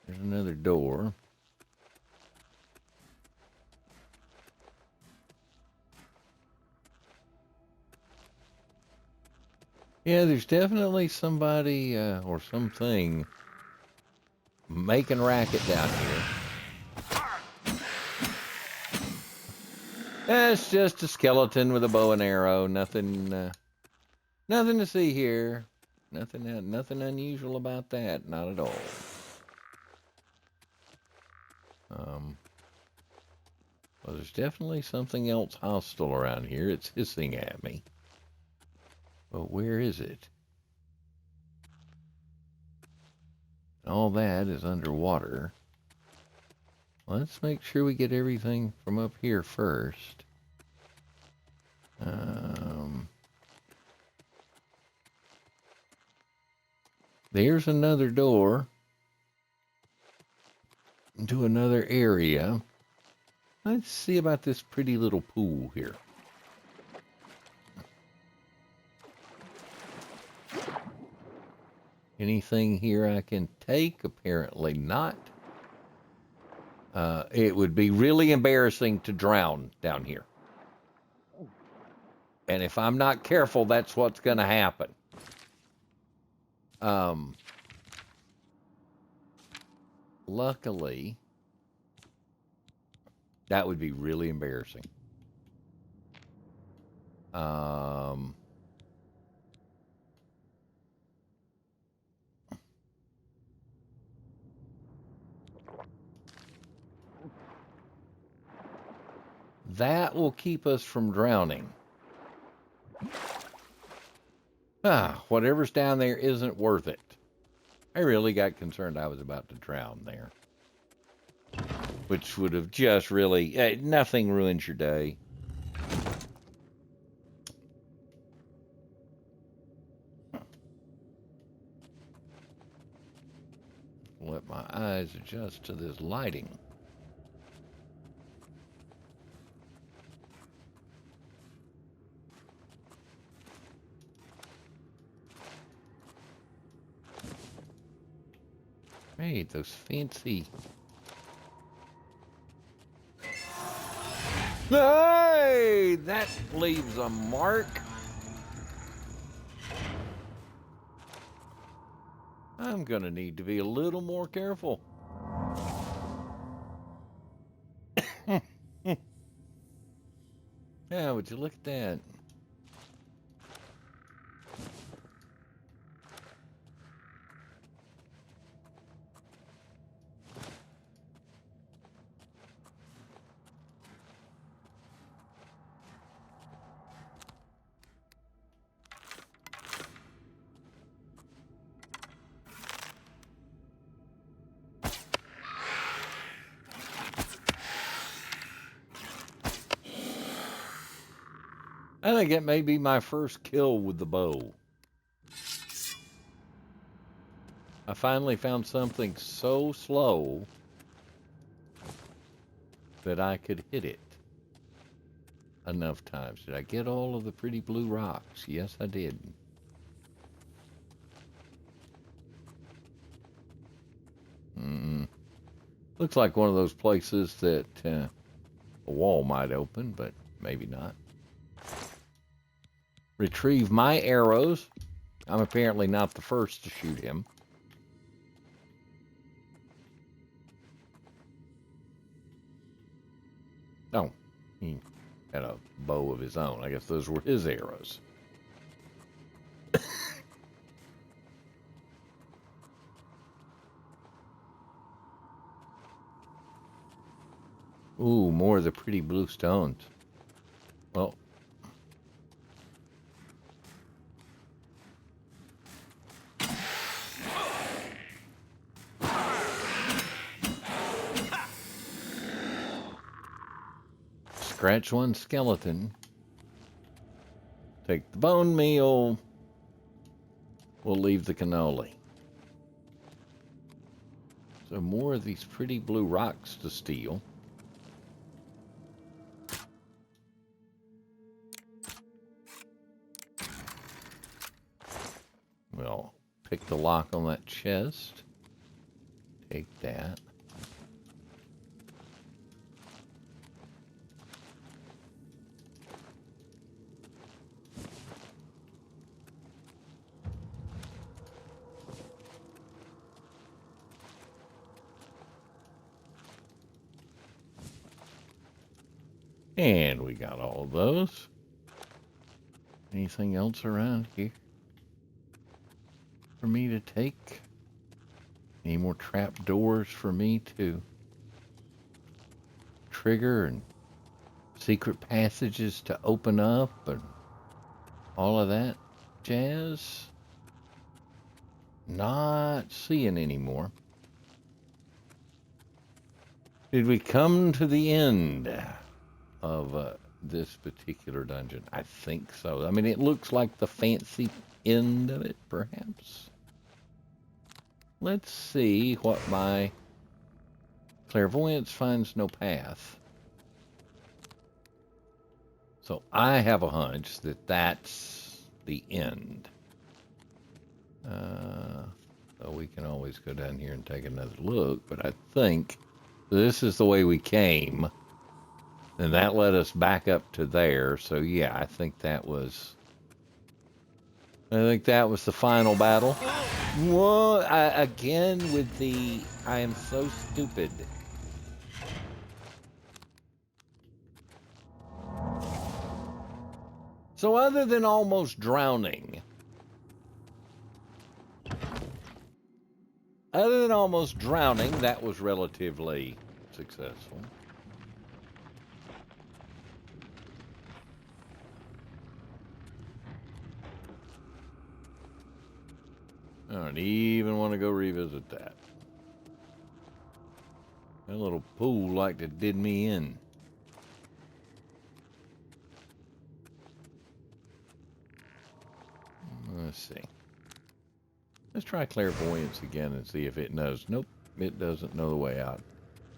There's another door. Yeah, there's definitely somebody or something making racket down here. That's just a skeleton with a bow and arrow. Nothing to see here. Nothing unusual about that. Not at all. Well, there's definitely something else hostile around here. It's hissing at me. But where is it? All that is underwater. Let's make sure we get everything from up here first. There's another door to another area. Let's see about this pretty little pool here. Anything here I can take? Apparently not. It would be really embarrassing to drown down here. And if I'm not careful, that's what's going to happen. Luckily, that would be really embarrassing. That will keep us from drowning. Whatever's down there isn't worth it. I really got concerned I was about to drown there. Which would have just really... nothing ruins your day. Let my eyes adjust to this lighting. Hey, those fancy... Hey, that leaves a mark. I'm gonna need to be a little more careful. Yeah, would you look at that? I think it may be my first kill with the bow. I finally found something so slow that I could hit it enough times. Did I get all of the pretty blue rocks? Yes, I did. Looks like one of those places that a wall might open, but maybe not. Retrieve my arrows. I'm apparently not the first to shoot him. Oh, he had a bow of his own. I guess those were his arrows. Ooh, more of the pretty blue stones. Well, scratch one skeleton. Take the bone meal. We'll leave the cannoli. So more of these pretty blue rocks to steal. We'll pick the lock on that chest. Take that. And we got all of those. Anything else around here for me to take? Any more trap doors for me to trigger and secret passages to open up and all of that jazz? Not seeing anymore. Did we come to the end of this particular dungeon? I think so. I mean, it looks like the fancy end of it, perhaps. Let's see what my clairvoyance finds no path. So I have a hunch that that's the end. So we can always go down here and take another look, but I think this is the way we came. And that led us back up to there. So yeah, I think that was the final battle. Whoa, again with the, I am so stupid. So other than almost drowning, that was relatively successful. I don't even want to go revisit that. That little pool like that did me in. Let's see. Let's try try clairvoyance again and see if it knows. Nope, it doesn't know the way out.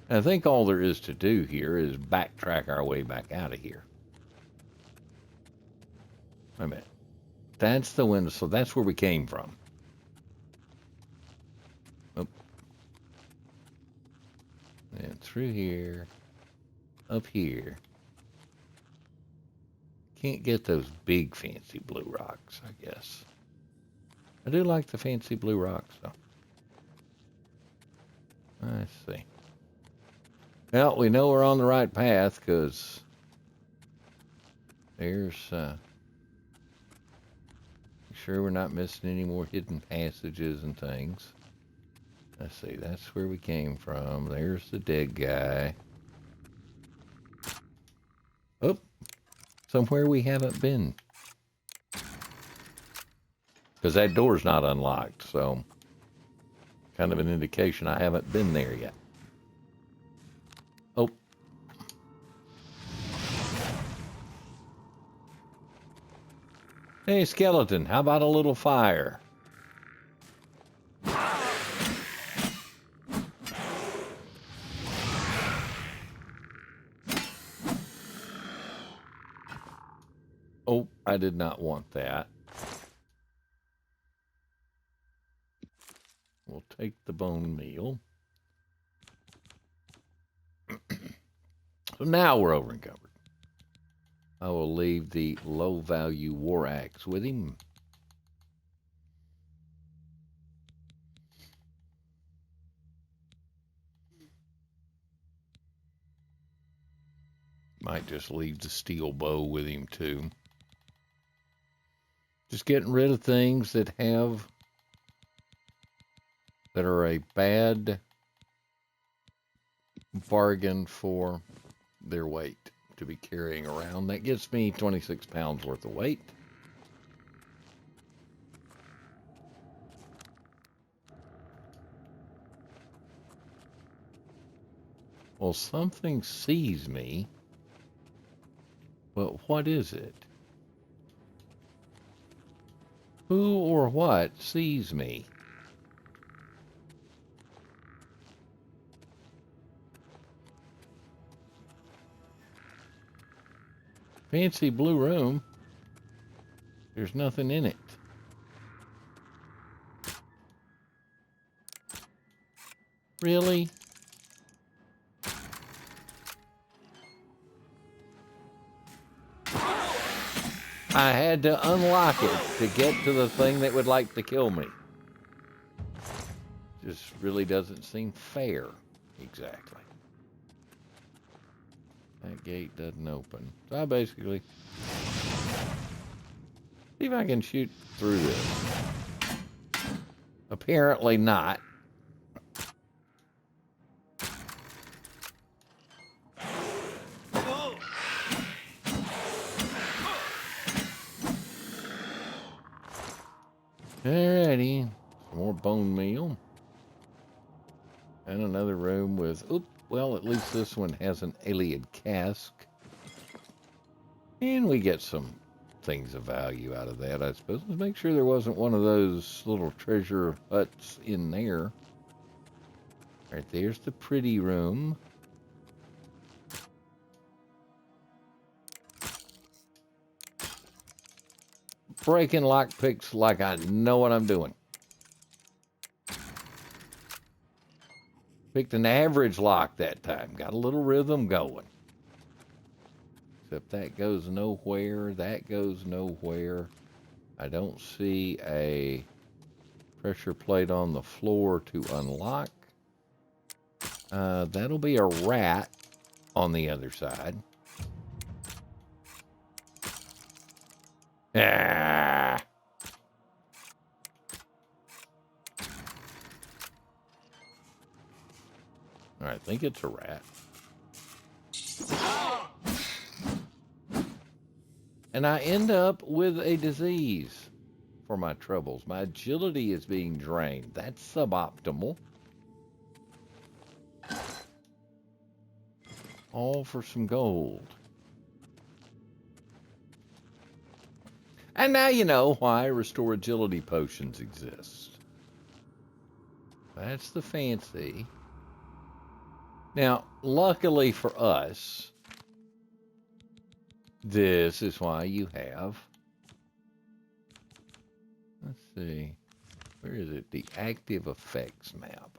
And I think all there is to do here is backtrack our way back out of here. Wait a minute. That's the window, so that's where we came from. Oh. And through here, up here. Can't get those big fancy blue rocks, I guess. I do like the fancy blue rocks, though. Let's see. Well, we know we're on the right path, because there's, sure we're not missing any more hidden passages and things. Let's see, that's where we came from. There's the dead guy. Oh, somewhere we haven't been. Because that door's not unlocked, so kind of an indication I haven't been there yet. Oh. Hey, skeleton, how about a little fire? Oh, I did not want that. We'll take the bone meal. So now we're over encumbered. I will leave the low-value war axe with him. Might just leave the steel bow with him, too. Just getting rid of things that are a bad bargain for their weight to be carrying around. That gets me 26 pounds worth of weight. Well, something sees me, but what is it? Who or what sees me? Fancy blue room. There's nothing in it. Really? I had to unlock it to get to the thing that would like to kill me. Just really doesn't seem fair, exactly. That gate doesn't open. So I basically see if I can shoot through this. Apparently not. Alrighty, some more bone meal. And another room with, well, at least this one has an Iliad cask. And we get some things of value out of that, I suppose. Let's make sure there wasn't one of those little treasure huts in there. Right, there's the pretty room. Breaking lockpicks like I know what I'm doing. Picked an average lock that time. Got a little rhythm going. Except that goes nowhere. That goes nowhere. I don't see a pressure plate on the floor to unlock. That'll be a rat on the other side. Ah. I think it's a rat. And I end up with a disease for my troubles. My agility is being drained. That's suboptimal. All for some gold. And now you know why restore agility potions exist. That's the fancy. Now, luckily for us, this is why you have, let's see, where is it? The active effects map.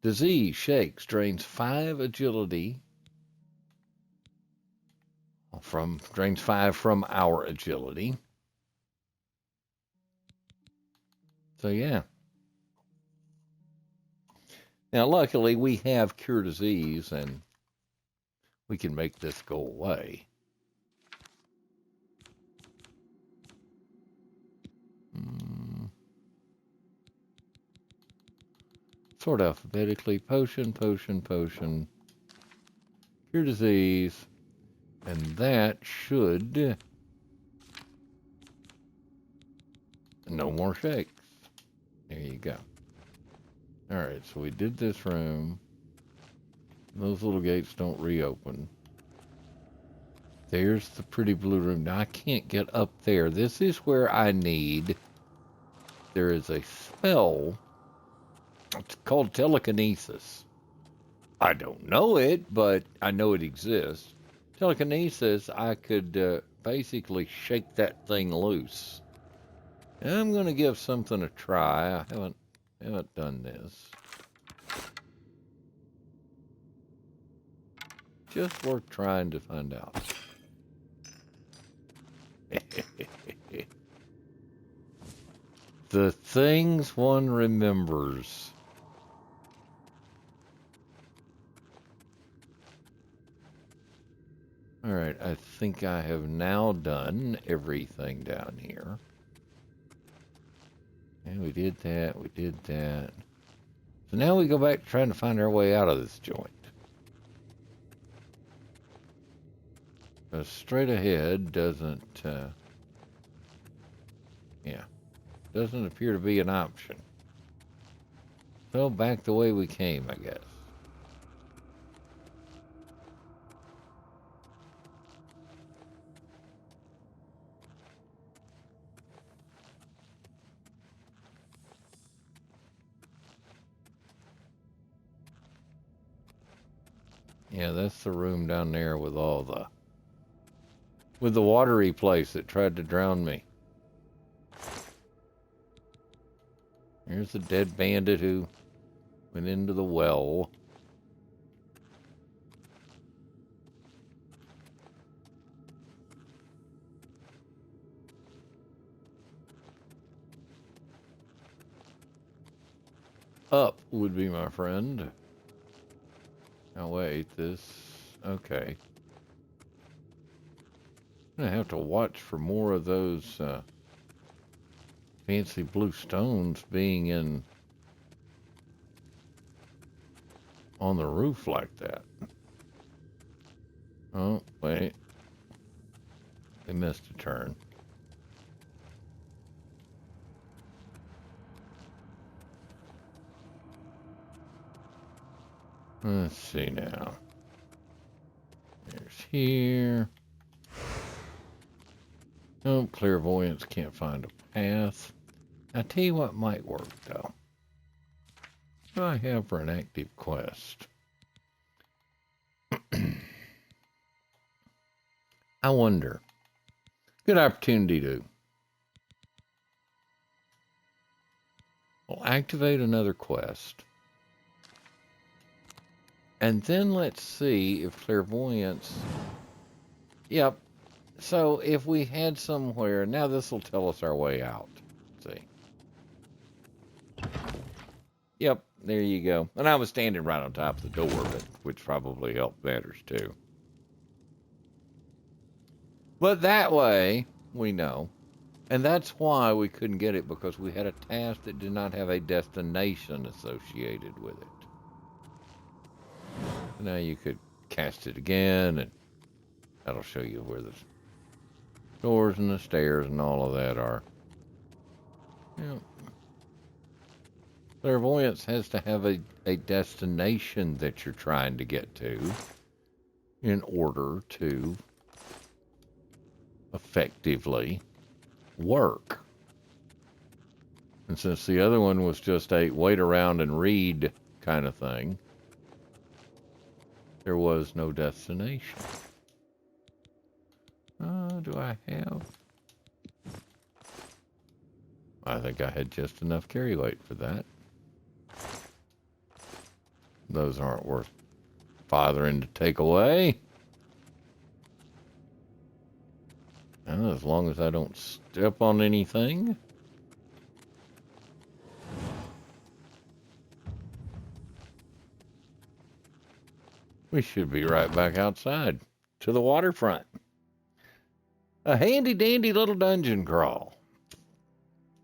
Disease shakes, drains 5 agility drains 5 from our agility. So yeah. Now luckily we have cure disease and we can make this go away. Sort alphabetically. Potion, potion, potion. Cure disease. And that should... No more shakes. There you go. Alright, so we did this room. Those little gates don't reopen. There's the pretty blue room. Now I can't get up there. This is where I need... There is a spell. It's called telekinesis. I don't know it, but I know it exists. Telekinesis, I could basically shake that thing loose. And I'm going to give something a try. I haven't done this. Just worth trying to find out. The things one remembers. All right, I think I have now done everything down here. And we did that, we did that. So now we go back to trying to find our way out of this joint. Straight ahead doesn't, doesn't appear to be an option. So back the way we came, I guess. Yeah, that's the room down there with all the... with the watery place that tried to drown me. Here's the dead bandit who went into the well. Up would be my friend. Oh, wait, this... Okay. I'm gonna have to watch for more of those fancy blue stones being in on the roof like that. Oh, wait. They missed a turn. Let's see now. There's here. Oh, clairvoyance can't find a path. I'll tell you what might work, though. What do I have for an active quest? I wonder. Good opportunity to... We'll activate another quest. And then let's see if clairvoyance... Yep. So if we had somewhere... Now this will tell us our way out. Let's see. Yep, there you go. And I was standing right on top of the door, which probably helped matters too. But that way, we know. And that's why we couldn't get it, because we had a task that did not have a destination associated with it. Now you could cast it again, and that'll show you where the doors and the stairs and all of that are. Yeah. Clairvoyance has to have a destination that you're trying to get to in order to effectively work. And since the other one was just a wait around and read kind of thing, there was no destination. Do I have? I think I had just enough carry weight for that. Those aren't worth bothering to take away. As long as I don't step on anything. We should be right back outside to the waterfront. A handy-dandy little dungeon crawl.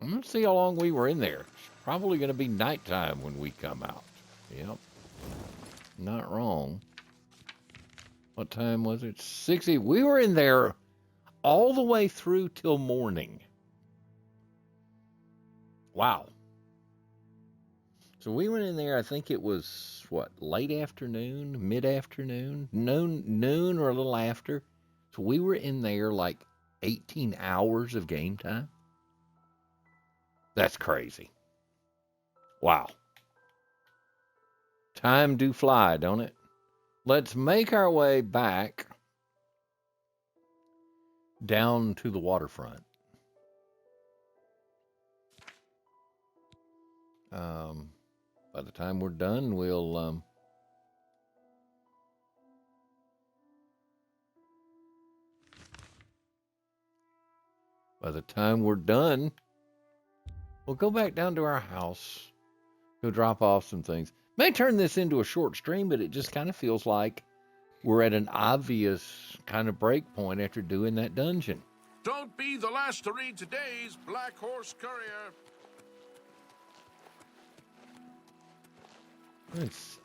Let's see how long we were in there. It's probably going to be nighttime when we come out. Yep. Not wrong. What time was it? 60. We were in there all the way through till morning. Wow. So we went in there, I think it was, what, late afternoon, mid-afternoon, noon or a little after. So we were in there like 18 hours of game time. That's crazy. Wow. Time do fly, don't it? Let's make our way back down to the waterfront. By the time we're done, we'll go back down to our house, go drop off some things. May turn this into a short stream, but it just kind of feels like we're at an obvious kind of break point after doing that dungeon.
Don't be the last to read today's Black Horse Courier.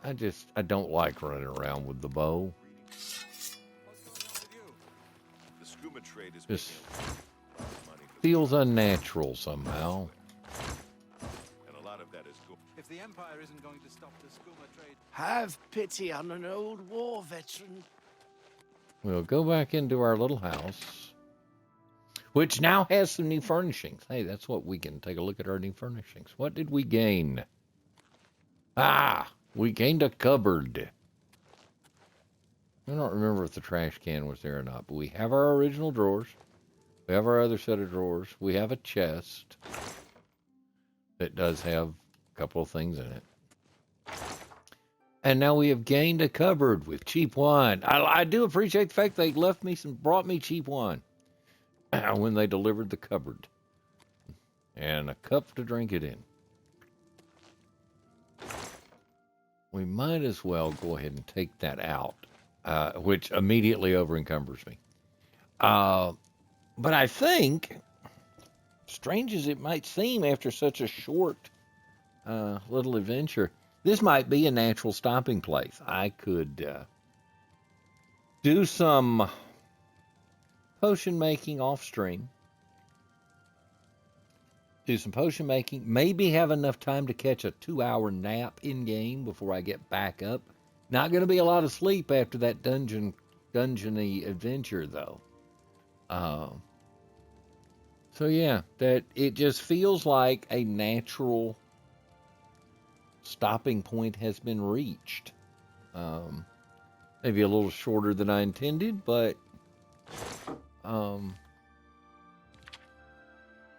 I don't like running around with the bow.
The skooma trade is
Just
money
feels unnatural somehow.
and a lot of that is go.
If the Empire isn't going to stop the skooma trade...
Have pity on an old war veteran.
We'll go back into our little house, which now has some new furnishings. Hey, that's what we can take a look at our new furnishings. What did we gain? We gained a cupboard. I don't remember if the trash can was there or not, but we have our original drawers. We have our other set of drawers. We have a chest that does have a couple of things in it. And now we have gained a cupboard with cheap wine. I do appreciate the fact they brought me cheap wine when they delivered the cupboard. And a cup to drink it in. We might as well go ahead and take that out, which immediately over-encumbers me. But I think, strange as it might seem after such a short little adventure, this might be a natural stopping place. I could do some potion making off stream. Do some potion making, maybe have enough time to catch a 2-hour nap in game before I get back up. Not going to be a lot of sleep after that dungeony adventure though. So yeah, that it just feels like a natural stopping point has been reached. Maybe a little shorter than I intended, but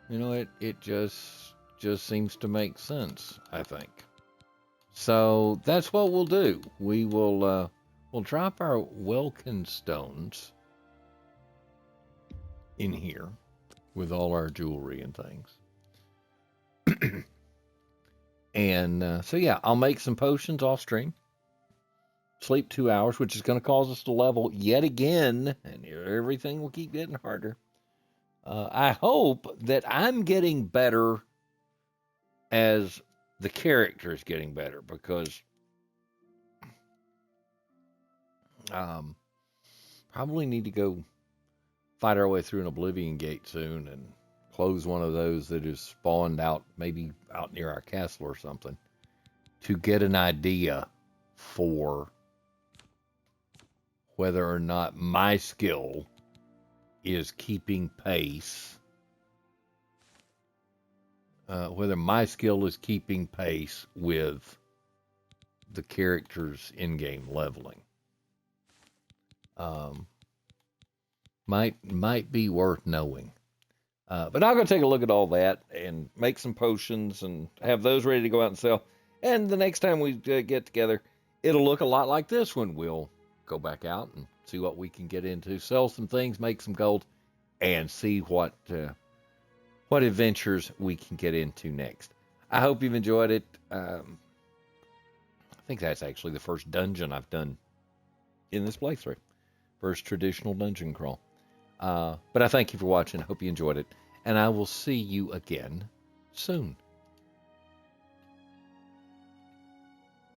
you know, it just seems to make sense, I think. So that's what we'll do. We'll drop our Welkin stones in here with all our jewelry and things. And so yeah, I'll make some potions off stream. Sleep 2 hours, which is going to cause us to level yet again, and everything will keep getting harder. I hope that I'm getting better as the character is getting better, because probably need to go fight our way through an Oblivion gate soon and close one of those that is spawned out, maybe out near our castle or something, to get an idea for whether or not my skill is keeping pace whether my skill is keeping pace with the character's in-game leveling. Might be worth knowing. But I'm going to take a look at all that and make some potions and have those ready to go out and sell. And the next time we get together, it'll look a lot like this one. We'll go back out and see what we can get into, sell some things, make some gold, and see what adventures we can get into next. I hope you've enjoyed it. I think that's actually the first dungeon I've done in this playthrough. First traditional dungeon crawl. But I thank you for watching. I hope you enjoyed it. And I will see you again soon.